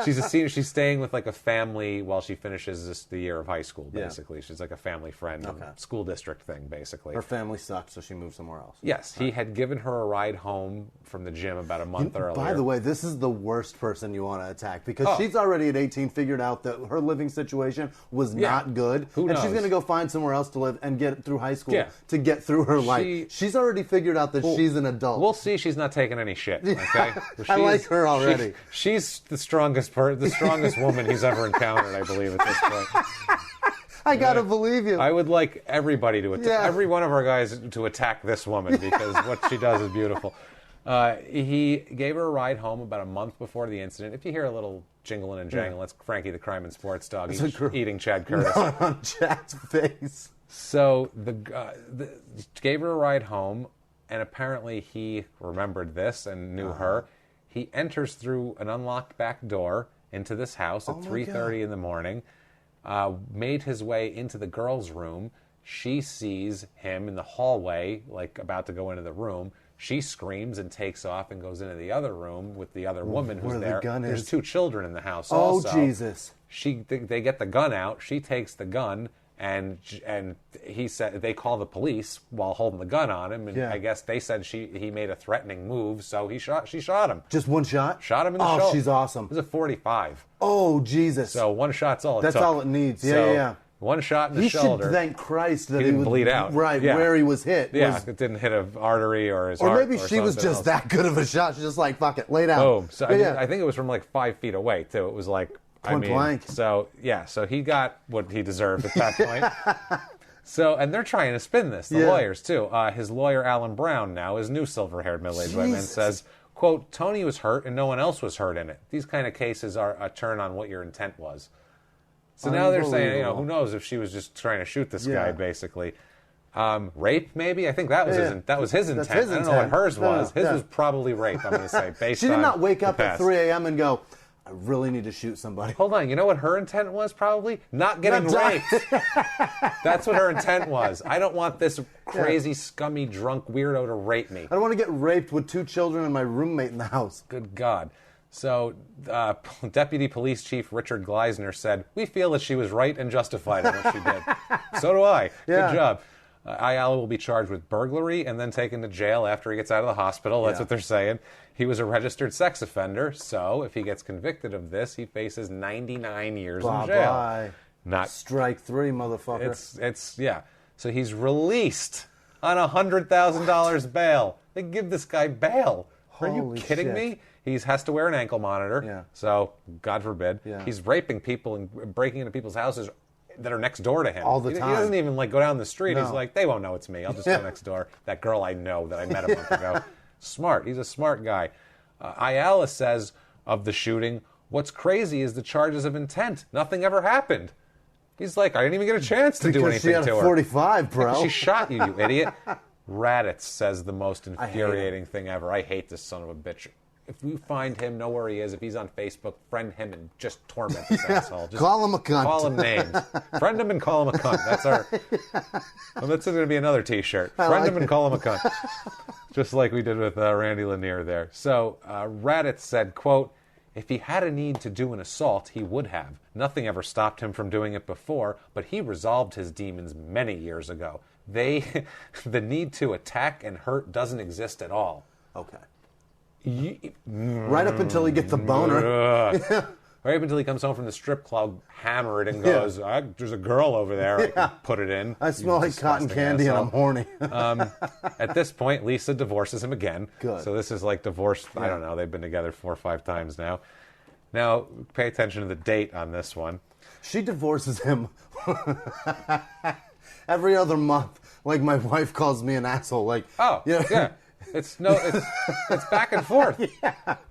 She's a senior. She's staying with like a family while she finishes the year of high school, basically. Yeah. She's like a family friend, school district thing, basically. Her family sucked, so she moved somewhere else. Yes. He had given her a ride home from the gym about a month earlier. By the way, this is the worst person you want to attack because she's already at 18 figured out that her living situation was not good. Who knows? And she's going to go find somewhere else to live and get through high school to get through her life. She's already figured out that she's an adult. We'll see. She's not taking any shit. Okay, I like her already. She's the strongest woman he's ever encountered, I believe, at this point. I gotta believe you. I would like everybody to attack every one of our guys to attack this woman because what she does is beautiful. He gave her a ride home about a month before the incident. If you hear a little jingling and jangling, that's Frankie the Crime and Sports Dog eating Chad Curtis. Not on Chad's face. So gave her a ride home. And apparently he remembered this and knew her. He enters through an unlocked back door into this house at 3:30 in the morning, made his way into the girl's room. She sees him in the hallway, like about to go into the room. She screams and takes off and goes into the other room with the other woman who's there. There's 2 children in the house also. Oh, Jesus. They get the gun out. She takes the gun. And he said they call the police while holding the gun on him, and I guess they said he made a threatening move, so she shot him. Just one shot? Shot him in the shoulder. Oh, she's awesome. It was a 45. Oh, Jesus. So one shot's all it took. That's all it needs. Yeah. One shot in the shoulder. He should thank Christ that he didn't bleed out. Right, where he was hit. Yeah, it didn't hit an artery or his heart. Or maybe she was just that good of a shot. She's just like, fuck it, lay down. Boom. So I think it was from like 5 feet away, too. It was like Point blank. So he got what he deserved at that point. So, and they're trying to spin this, the lawyers, too. His lawyer, Alan Brown, now, is new silver-haired middle-aged white man, says, quote, Tony was hurt and no one else was hurt in it. These kind of cases are a turn on what your intent was. So now they're saying, who knows if she was just trying to shoot this guy, basically. Rape, maybe? I think that was his intent. I don't know what hers was. His was probably rape, I'm going to say, based on She did not wake up at 3 a.m. and go, I really need to shoot somebody. Hold on, you know what her intent was, probably? Not getting raped. That's what her intent was. I don't want this crazy, scummy, drunk weirdo to rape me. I don't want to get raped with 2 children and my roommate in the house. Good God. So, Deputy Police Chief Richard Gleisner said, we feel that she was right and justified in what she did. So do I. Good job. Ayala will be charged with burglary and then taken to jail after he gets out of the hospital. That's what they're saying. He was a registered sex offender, so if he gets convicted of this, he faces 99 years in jail. Bye. Not strike 3, motherfucker. It's So he's released on $100,000 bail. They give this guy bail. Are you kidding me? He has to wear an ankle monitor. Yeah. So, God forbid. Yeah. He's raping people and breaking into people's houses that are next door to him. All the time. He doesn't even go down the street. No. He's like, they won't know it's me. I'll just go next door. That girl I know that I met a month ago. Smart. He's a smart guy. Ayala says of the shooting, what's crazy is the charges of intent. Nothing ever happened. He's like, I didn't even get a chance to do anything to her. She had 45, bro. She shot you, you idiot. Raditz says the most infuriating thing ever. I hate this son of a bitch. If you find him, know where he is. If he's on Facebook, friend him and just torment this asshole. Just call him a cunt. Call him names. Friend him and call him a cunt. That's our. Well, that's going to be another T-shirt. Friend him and call him a cunt. Just like we did with Randy Lanier there. So Raditz said, quote, if he had a need to do an assault, he would have. Nothing ever stopped him from doing it before, but he resolved his demons many years ago. The need to attack and hurt doesn't exist at all. Okay. Right up until he gets the boner. Right up until he comes home from the strip club hammered and goes, there's a girl over there. I can put it in. I smell like cotton candy and I'm horny. At this point, Lisa divorces him again. Good. So this is like divorce, I don't know, they've been together 4 or 5 times now. Now, pay attention to the date on this one. She divorces him every other month. Like my wife calls me an asshole. Like, yeah. It's back and forth.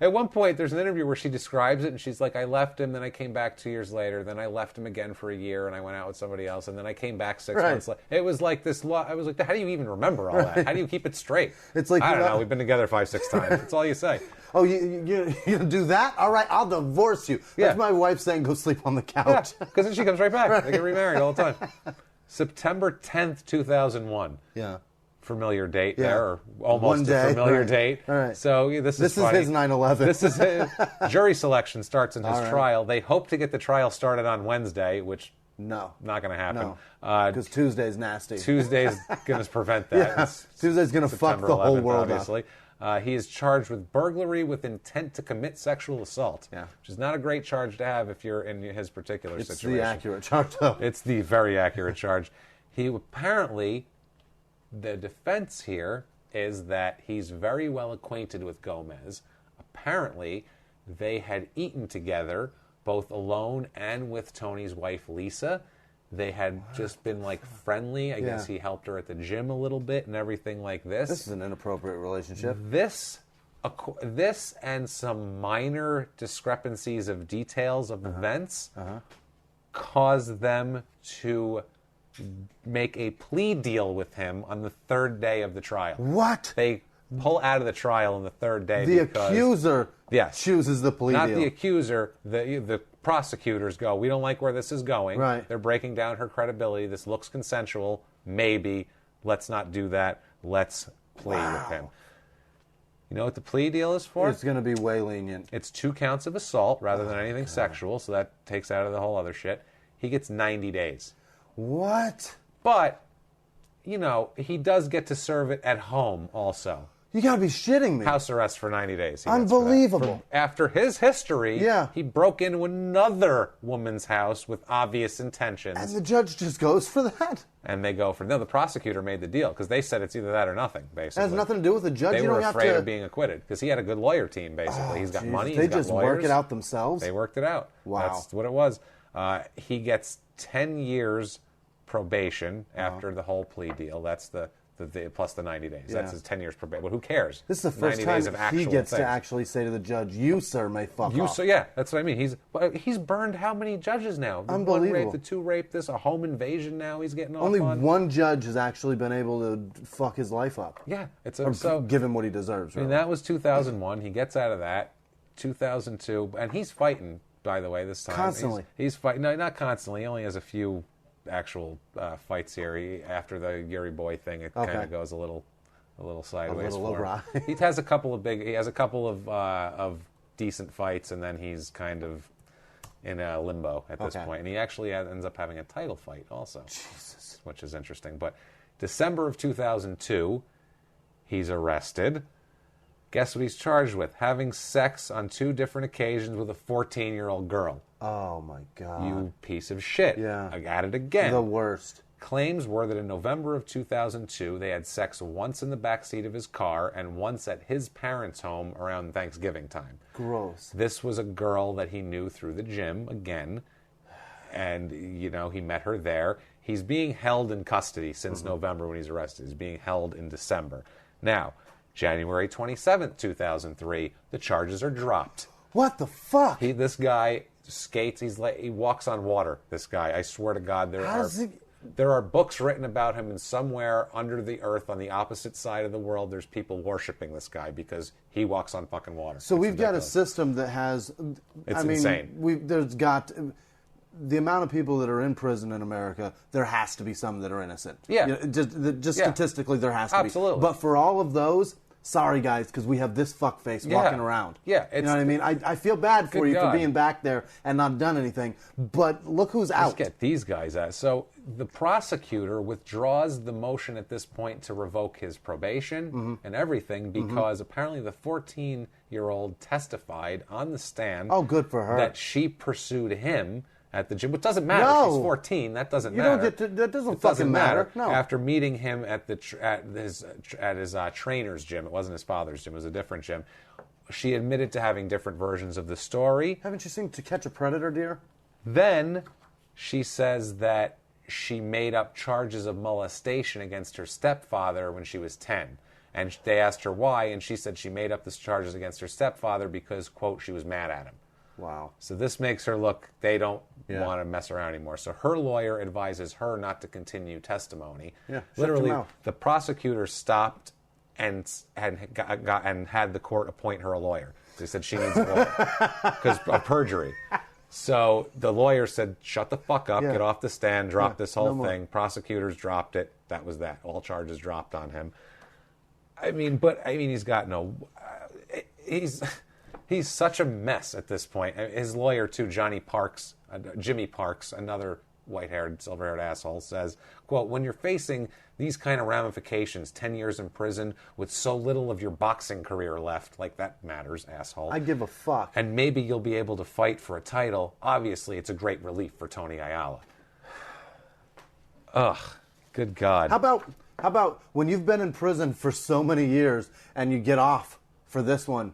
At one point, there's an interview where she describes it, and she's like, I left him, then I came back 2 years later, then I left him again for a year, and I went out with somebody else, and then I came back 6 months later. It was like this, I was like, how do you even remember all that? How do you keep it straight? It's like, I don't know, we've been together 5, 6 times. That's all you say. Oh, you do that? All right, I'll divorce you. That's my wife saying go sleep on the couch. Because then she comes right back. They get remarried all the time. September 10th, 2001. Yeah. Familiar date there, or almost a familiar date. All right. So this is his 9/11. This is his jury selection starts in his trial. They hope to get the trial started on Wednesday, which not going to happen. Because Tuesday's nasty. Tuesday's going to prevent that. Tuesday's going to fuck the whole world obviously. He is charged with burglary with intent to commit sexual assault, which is not a great charge to have if you're in his particular situation. It's the accurate charge, though. It's the very accurate charge. He apparently... The defense here is that he's very well acquainted with Gomez. Apparently, they had eaten together, both alone and with Tony's wife, Lisa. They had just been, like, friendly. I guess he helped her at the gym a little bit and everything like this. This is an inappropriate relationship. This and some minor discrepancies of details of events caused them to... make a plea deal with him on the 3rd day of the trial. What? They pull out of the trial on the 3rd day the because... accuser chooses the plea deal. Not the accuser. The prosecutors go, we don't like where this is going. Right. They're breaking down her credibility. This looks consensual. Maybe. Let's not do that. Let's plea with him. You know what the plea deal is for? It's going to be way lenient. It's 2 counts of assault rather than anything sexual, so that takes out of the whole other shit. He gets 90 days. What? But, he does get to serve it at home also. You gotta be shitting me. House arrest for 90 days. Unbelievable. After his history, he broke into another woman's house with obvious intentions. And the judge just goes for that? And they go for... No, the prosecutor made the deal, because they said it's either that or nothing, basically. It has nothing to do with the judge? They were afraid of being acquitted, because he had a good lawyer team, basically. He's got money, he's got lawyers. They just work it out themselves? They worked it out. Wow. That's what it was. He gets 10 years probation after the whole plea deal. That's the plus the 90 days. That's his 10 years probation. But who cares? This is the first time he gets to actually say to the judge, "You, sir, may fuck off." So yeah, that's what I mean. He's burned how many judges now? The Unbelievable. 1 rape, the 2 rape, this a home invasion now. He's getting off Only on. one judge has actually been able to fuck his life up. Yeah, give him what he deserves. Really. I mean, that was 2001. He gets out of that. 2002, and he's fighting. By the way, this time constantly. He's fighting. No, not constantly. He only has a few actual fights here. After the Yuri Boy thing, it kind of goes a little sideways for him. He has a couple of decent fights, and then he's kind of in a limbo at this point. And he actually ends up having a title fight also, which is interesting. But December of 2002, he's arrested. Guess what he's charged with? Having sex on 2 different occasions with a 14-year-old girl. Oh, my God. You piece of shit. Yeah. I got it again. The worst. Claims were that in November of 2002, they had sex once in the backseat of his car and once at his parents' home around Thanksgiving time. Gross. This was a girl that he knew through the gym, again, and, he met her there. He's being held in custody since November when he's arrested. He's being held in December. Now, January 27th, 2003, the charges are dropped. What the fuck? This guy skates. He walks on water, this guy. I swear to God, there are books written about him, and somewhere under the earth on the opposite side of the world, there's people worshiping this guy because he walks on fucking water. So we've got a system that has... insane. There's got... The amount of people that are in prison in America, there has to be some that are innocent. Yeah. Just statistically, there has to be. Absolutely. But for all of those, sorry guys, because we have this fuckface walking around. Yeah. You know what I mean? I feel bad for you for being back there and not done anything, but look who's out. Let's get these guys out. So the prosecutor withdraws the motion at this point to revoke his probation and everything because apparently the 14-year-old testified on the stand. Oh, good for her. That she pursued him at the gym. It doesn't matter. No. She's 14. That doesn't matter. Don't get to, that doesn't matter. No. After meeting him at his trainer's gym, it wasn't his father's gym. It was a different gym. She admitted to having different versions of the story. Haven't you seen To Catch a Predator, dear? Then she says that she made up charges of molestation against her stepfather when she was 10. And they asked her why, and she said she made up the charges against her stepfather because, quote, she was mad at him. Wow. So this makes her look, they don't want to mess around anymore. So her lawyer advises her not to continue testimony. Yeah, literally, the prosecutor stopped and had the court appoint her a lawyer. They said she needs a lawyer because of perjury. So the lawyer said, shut the fuck up, get off the stand, drop this whole thing. Prosecutors dropped it. That was that. All charges dropped on him. He's got no... He's such a mess at this point. His lawyer, too, Jimmie Parks, another white-haired, silver-haired asshole, says, quote, when you're facing these kind of ramifications, 10 years in prison with so little of your boxing career left, like that matters, asshole. I give a fuck. And maybe you'll be able to fight for a title. Obviously, it's a great relief for Tony Ayala. Ugh, good God. How about when you've been in prison for so many years and you get off for this one,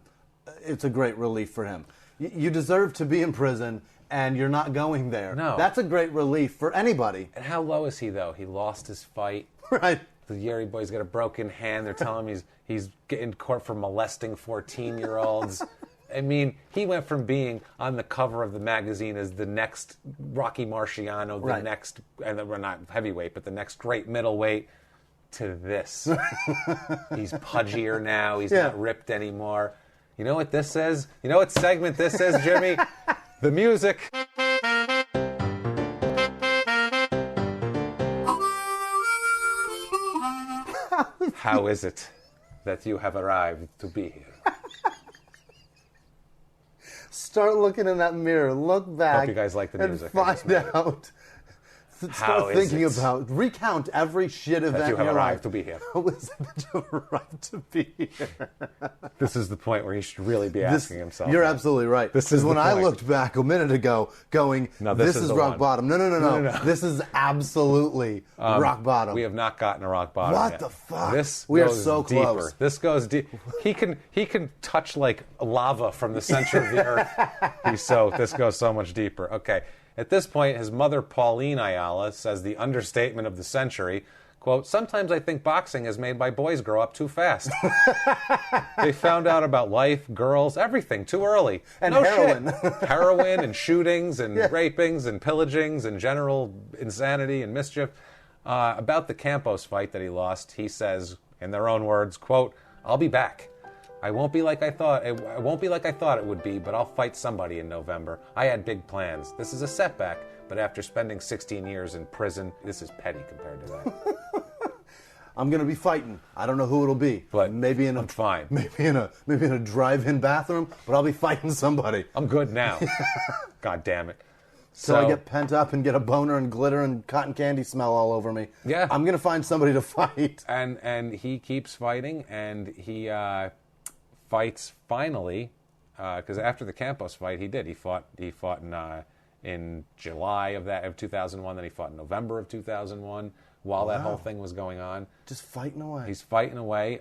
it's a great relief for him. You deserve to be in prison, and you're not going there. No. That's a great relief for anybody. And how low is he, though? He lost his fight. Right. The Yuri boy's got a broken hand. They're telling him he's in court for molesting 14-year-olds. I mean, he went from being on the cover of the magazine as the next Rocky Marciano, the next, and we're not heavyweight, but the next great middleweight, to this. He's pudgier now. He's not ripped anymore. You know what this is? You know what segment this is, Jimmie? The music. How is it that you have arrived to be here? Start looking in that mirror. Look back. Hope you guys like the music. And find out Start thinking about, recount every shit event that you have in your arrived life. to be here. How is it that you have arrived to be here? This is the point where he should really be asking himself. You're absolutely right. Because when I looked back a minute ago, going, this is rock bottom. No. This is absolutely rock bottom. We have not gotten to rock bottom What yet. the fuck? We are so deeper. close. This goes deep. He can touch like lava from the center of the earth. This goes so much deeper. Okay. At this point, his mother, Pauline Ayala, says the understatement of the century, quote, "Sometimes I think boxing is made by boys grow up too fast." They found out about life, girls, everything too early. And no heroin. Shit. Heroin and shootings and rapings and pillagings and general insanity and mischief. About the Campos fight that he lost, he says, in their own words, quote, "I'll be back. I won't be like I thought. It won't be like I thought it would be, but I'll fight somebody in November. I had big plans. This is a setback, but after spending 16 years in prison, this is petty compared to that." I'm gonna be fighting. I don't know who it'll be, but maybe I'm fine. Maybe in a drive-in bathroom, but I'll be fighting somebody. I'm good now. God damn it. So I get pent up and get a boner and glitter and cotton candy smell all over me. Yeah. I'm gonna find somebody to fight. And he keeps fighting, and he fights finally, because after the Campos fight, he fought in July of 2001. Then he fought in November of 2001. While that whole thing was going on, just fighting away. He's fighting away.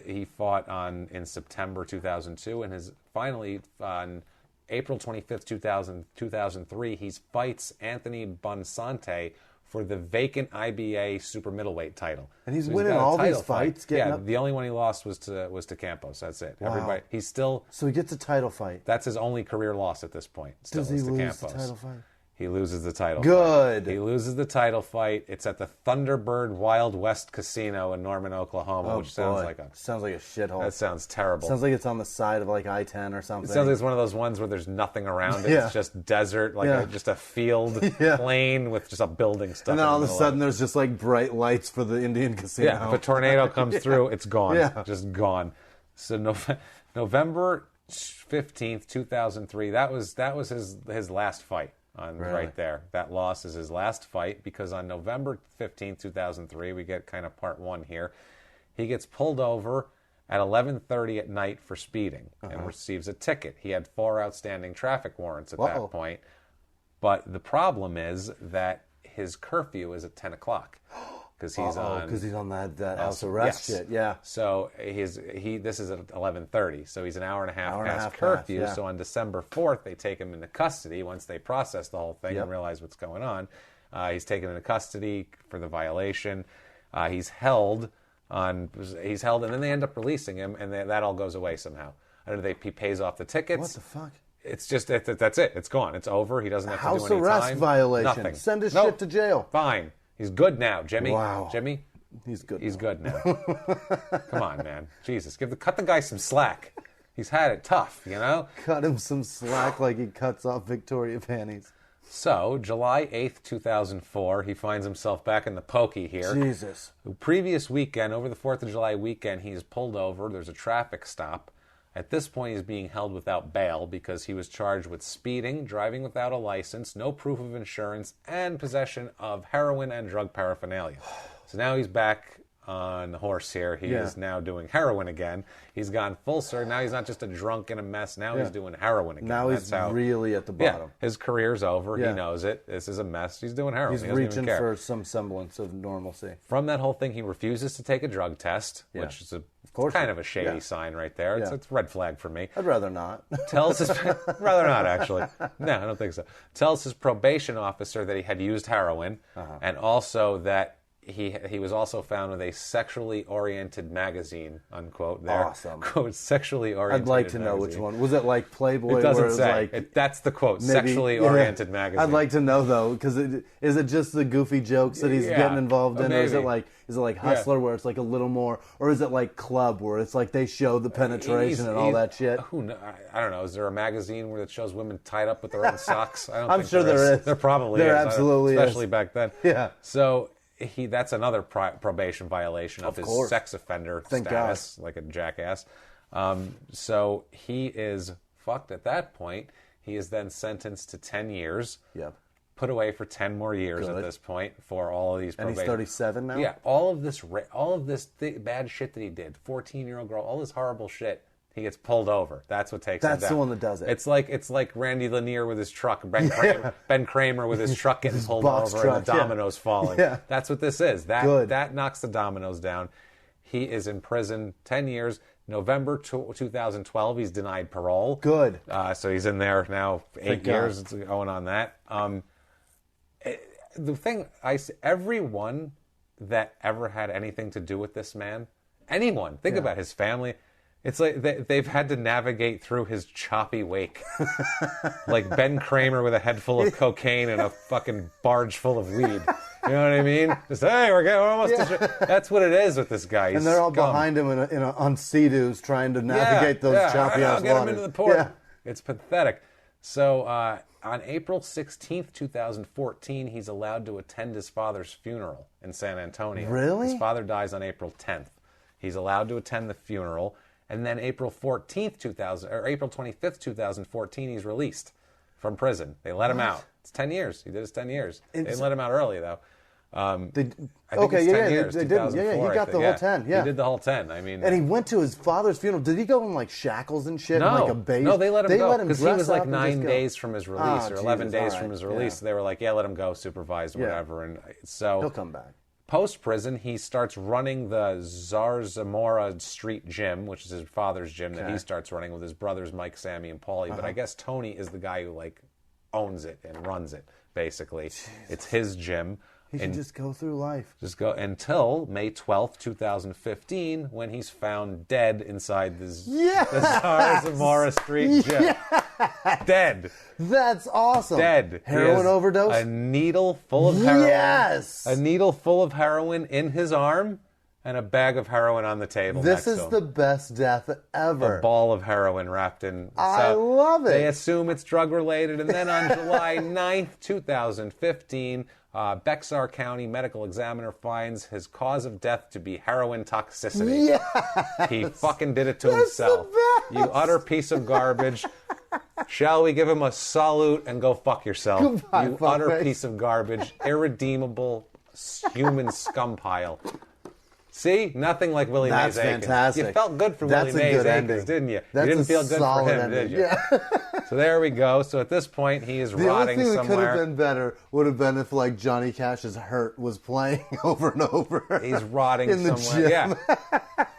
He fought in September 2002, and finally on April 25th, 2003, he fights Anthony Bonsante for the vacant IBA super middleweight title. And he's winning all these fights. The only one he lost was to Campos. That's it. Wow. Everybody, he's still. So he gets a title fight. That's his only career loss at this point. Does he lose the title fight? He loses the title Good. fight. He loses the title fight. It's at the Thunderbird Wild West Casino in Norman, Oklahoma, which sounds like a shithole. That sounds terrible. Sounds like it's on the side of like I-10 or something. It sounds like it's one of those ones where there's nothing around it. It's just desert, just a field plain with just a building stuck. And then all of a sudden there's just like bright lights for the Indian casino. Yeah, if a tornado comes through, it's gone. Just gone. So November 15th, 2003, that was his last fight. Right there. That loss is his last fight, because on November 15th, 2003, we get kind of part one here, he gets pulled over at 11:30 at night for speeding and receives a ticket. He had 4 outstanding traffic warrants at that point, but the problem is that his curfew is at 10 o'clock. Because he's on that house arrest shit, yeah. So this is at 11:30, so he's an hour and a half past curfew. So on December 4th, they take him into custody once they process the whole thing and realize what's going on. He's taken into custody for the violation. He's held, and then they end up releasing him, and that all goes away somehow. I don't know. He pays off the tickets. What the fuck? It's just that's it. It's gone. It's over. He doesn't have to do any time. House arrest violation. Nothing. Send his shit to jail. Fine. He's good now, Jimmie. Wow. Jimmie? He's good. He's good now. Come on, man. Jesus. Cut the guy some slack. He's had it tough, you know? Cut him some slack like he cuts off Victoria panties. So, July 8th, 2004, he finds himself back in the pokey here. Jesus. The previous weekend, over the 4th of July weekend, he's pulled over. There's a traffic stop. At this point, he's being held without bail because he was charged with speeding, driving without a license, no proof of insurance, and possession of heroin and drug paraphernalia. So now he's back on the horse here. He is now doing heroin again. He's gone full circle. Now he's not just a drunk in a mess. Now he's doing heroin again. Now he's really at the bottom. His career's over. He knows it. This is a mess. He's doing heroin. He's reaching for some semblance of normalcy. From that whole thing, he refuses to take a drug test, which is kind of a shady sign right there. It's a red flag for me. I'd rather not. Rather not, actually. No, I don't think so. Tells his probation officer that he had used heroin, and also that he was also found with a sexually oriented magazine, unquote. There. Awesome. Quote, sexually oriented I'd like to magazine. know which one. Was it like Playboy? It doesn't where it was say. like, That's the quote, sexually oriented magazine. I'd like to know, though, because is it just the goofy jokes that he's getting involved in? Or is it like Hustler, where it's like a little more, or is it like Club, where it's like they show the penetration and all that shit? I don't know. Is there a magazine where it shows women tied up with their own socks? I'm sure there is. There probably there is. There absolutely is. Especially back then. Yeah. So that's another probation violation of his sex offender status, like a jackass. So he is fucked at that point. He is then sentenced to 10 years. Yep. put away for 10 more years at this point for all of these probation. And he's 37 now? Yeah, all of this bad shit that he did, 14-year-old girl, all this horrible shit, he gets pulled over. That's what takes him down. That's the one that does it. It's like Randy Lanier with his truck, Ben Kramer with his truck getting pulled over truck, and the dominoes falling. Yeah. That's what this is. Good. That knocks the dominoes down. He is in prison 10 years. November 2012, he's denied parole. Good. So he's in there now 8 years going on that. The thing, everyone that ever had anything to do with this man, anyone, think about his family, it's like they've had to navigate through his choppy wake. Like Ben Kramer with a head full of cocaine and a fucking barge full of weed. You know what I mean? Just, hey, we're almost... That's what it is with this guy. He's and they're all scum. behind him on Sea-Doos trying to navigate those choppy ass waters. Get him into the port. Yeah. It's pathetic. So on April 16th, 2014, he's allowed to attend his father's funeral in San Antonio. Really? His father dies on April 10th. He's allowed to attend the funeral. And then April 25th, 2014, he's released from prison. They let him out. It's 10 years. He did his 10 years. They didn't let him out early, though. I think it's 10 years. They did. Yeah, he got the whole 10. Yeah, he did the whole 10. I mean, and he went to his father's funeral. Did he go in like shackles and shit? No, and like a beige? No, they let him go because he was like 9 go. days from his release or 11 days right. from his release. Yeah. So they were like, yeah, let him go, supervised, whatever. And so he'll come back. Post prison, he starts running the Zarzamora Street gym, which is his father's gym that he starts running with his brothers Mike, Sammy, and Paulie. But I guess Tony is the guy who like owns it and runs it. Basically, it's his gym. He should just go through life. Just go until May 12th, 2015, when he's found dead inside the Zarzamora Street gym. Yes! Dead. That's awesome. Dead. Heroin overdose? A needle full of heroin. Yes! A needle full of heroin in his arm and a bag of heroin on the table next to him. This is the best death ever. A ball of heroin wrapped in... I love it. They assume it's drug-related. And then on July 9th, 2015... Bexar County medical examiner finds his cause of death to be heroin toxicity. Yes! He fucking did it to himself. The best. You utter piece of garbage. Shall we give him a salute and go fuck yourself? Goodbye, you utter piece of garbage, irredeemable human scum pile. See? Nothing like Willie Mays That's Aikens. fantastic. You felt good for That's Willie a Mays good Aikens, ending. didn't you? That's You didn't a feel good for solid him, ending. did you? Yeah. So there we go. So at this point, he is The rotting only thing that could somewhere. have been better would have been if like Johnny Cash's Hurt was playing over and over. He's rotting in the somewhere. gym. Yeah.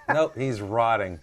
Nope, he's rotting.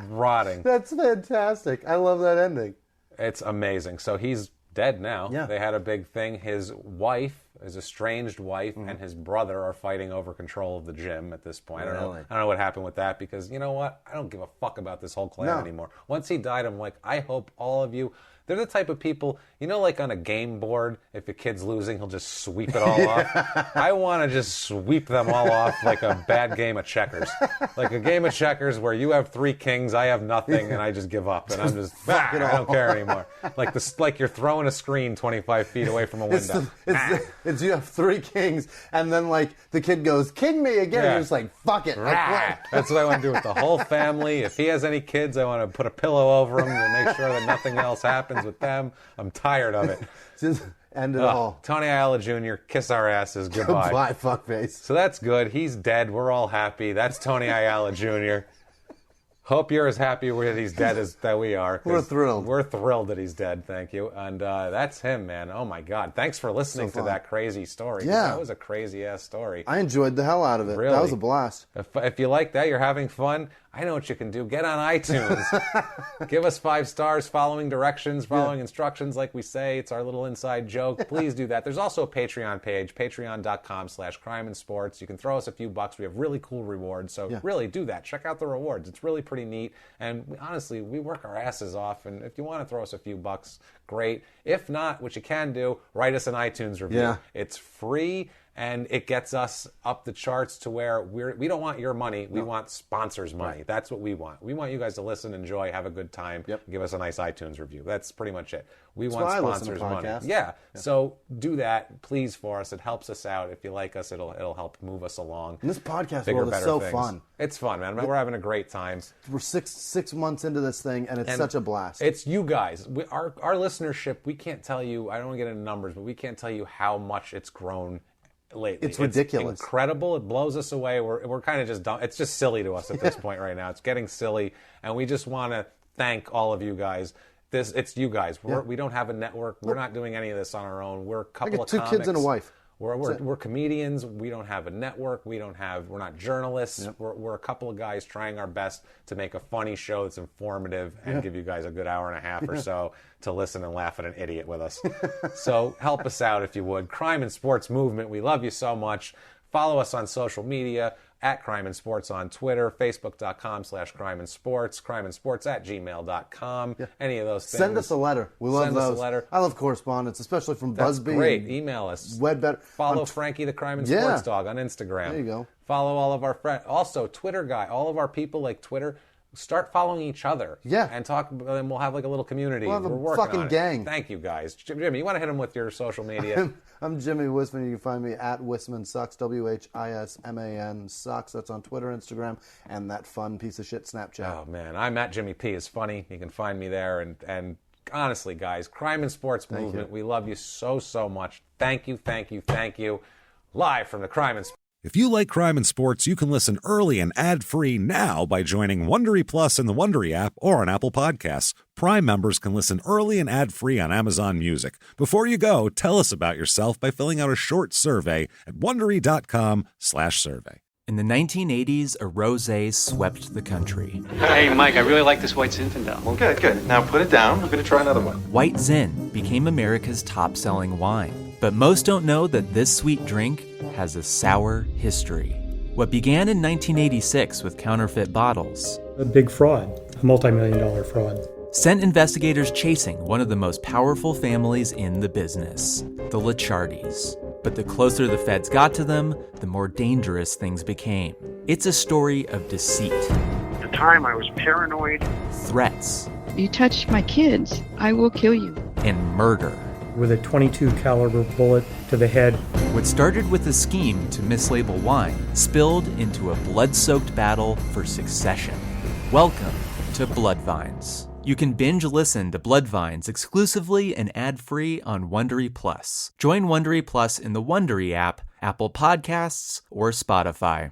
Rotting. That's fantastic. I love that ending. It's amazing. So he's dead now. Yeah. They had a big thing. His wife, his estranged wife, and his brother are fighting over control of the gym at this point. Really? I don't know what happened with that because, you know what? I don't give a fuck about this whole clan anymore. Once he died, I'm like, I hope all of you... They're the type of people, you know, like on a game board, if a kid's losing, he'll just sweep it all off. I want to just sweep them all off like a bad game of checkers. Like a game of checkers where you have 3 kings, I have nothing, and I just give up. And I'm just, I don't care anymore. Like you're throwing a screen 25 feet away from a window. It's you have 3 kings, and then like the kid goes, king me again, and you're just like, fuck it. That's what I want to do with the whole family. If he has any kids, I want to put a pillow over him to make sure that nothing else happens with them. I'm tired of it. Just end it all. Tony Ayala Jr., kiss our asses. Goodbye. Goodbye, fuckface. So that's good. He's dead. We're all happy. That's Tony Ayala Jr. Hope you're as happy with he's dead as that we are. We're thrilled. We're thrilled that he's dead. Thank you. And that's him, man. Oh my God. Thanks for listening to that crazy story. Yeah. That was a crazy ass story. I enjoyed the hell out of it. Really? That was a blast. If you like that, you're having fun, I know what you can do. Get on iTunes. Give us 5 stars, following directions, following instructions, like we say. It's our little inside joke. Please do that. There's also a Patreon page, patreon.com/crimeandsports. You can throw us a few bucks. We have really cool rewards. So really do that. Check out the rewards. It's really pretty neat. And honestly, we work our asses off. And if you want to throw us a few bucks, great. If not, what you can do, write us an iTunes review. Yeah. It's free. and it gets us up the charts to where we don't want your money. We want sponsors' money. Right. That's what we want. We want you guys to listen, enjoy, have a good time, give us a nice iTunes review. That's pretty much it. We want sponsors' money. Yeah. So do that, please, for us. It helps us out. If you like us, it'll help move us along. And this podcast world is so fun. It's fun, man. We're having a great time. We're six months into this thing, and it's such a blast. It's you guys. Our listenership, we can't tell you, I don't want to get into numbers, but we can't tell you how much it's grown lately. It's ridiculous. It's incredible. It blows us away. We're kind of just dumb. It's just silly to us at this point right now. It's getting silly, and we just want to thank all of you guys. It's you guys. We don't have a network. We're not doing any of this on our own. We're a couple of comics. 2 kids and a wife. We're comedians. We don't have a network. We're not journalists. Yep. We're a couple of guys trying our best to make a funny show that's informative and give you guys a good hour and a half or so to listen and laugh at an idiot with us. So help us out if you would. Crime and Sports Movement. We love you so much. Follow us on social media at Crime and Sports on Twitter, Facebook.com/crimeandsports, crimeandsports@gmail.com. Yeah. Any of those things. Send us a letter. We love those. Send us a letter. I love correspondence, especially from That's Busby. Great. Email us. Follow Frankie the Crime and Sports Dog on Instagram. There you go. Follow all of our friends. Also, Twitter guy. All of our people like Twitter. Start following each other. Yeah. And talk, and we'll have like a little community. We're working fucking on it. Gang. Thank you guys. Jimmy, you want to hit him with your social media? I'm Jimmie Whisman. You can find me at Whisman Sucks, WHISMAN Sucks. That's on Twitter, Instagram, and that fun piece of shit Snapchat. Oh, man. I'm at Jimmie P. is funny. You can find me there. And honestly, guys, Crime and Sports Movement, we love you so, so much. Thank you, thank you, thank you. Live from the Crime and Sports. If you like crime and sports, you can listen early and ad-free now by joining Wondery Plus in the Wondery app or on Apple Podcasts. Prime members can listen early and ad-free on Amazon Music. Before you go, tell us about yourself by filling out a short survey at Wondery.com/survey. In the 1980s, a rosé swept the country. Hey, Mike, I really like this White Zinfandel. Well, good. Now put it down. We're going to try another one. White Zin became America's top-selling wine. But most don't know that this sweet drink has a sour history. What began in 1986 with counterfeit bottles. A big fraud, a multi-million-dollar fraud. Sent investigators chasing one of the most powerful families in the business, the Licciardis. But the closer the feds got to them, the more dangerous things became. It's a story of deceit. At the time, I was paranoid. Threats. You touch my kids, I will kill you. And murder. With a .22 caliber bullet to the head. What started with a scheme to mislabel wine spilled into a blood-soaked battle for succession. Welcome to Bloodvines. You can binge listen to Bloodvines exclusively and ad-free on Wondery Plus. Join Wondery Plus in the Wondery app, Apple Podcasts, or Spotify.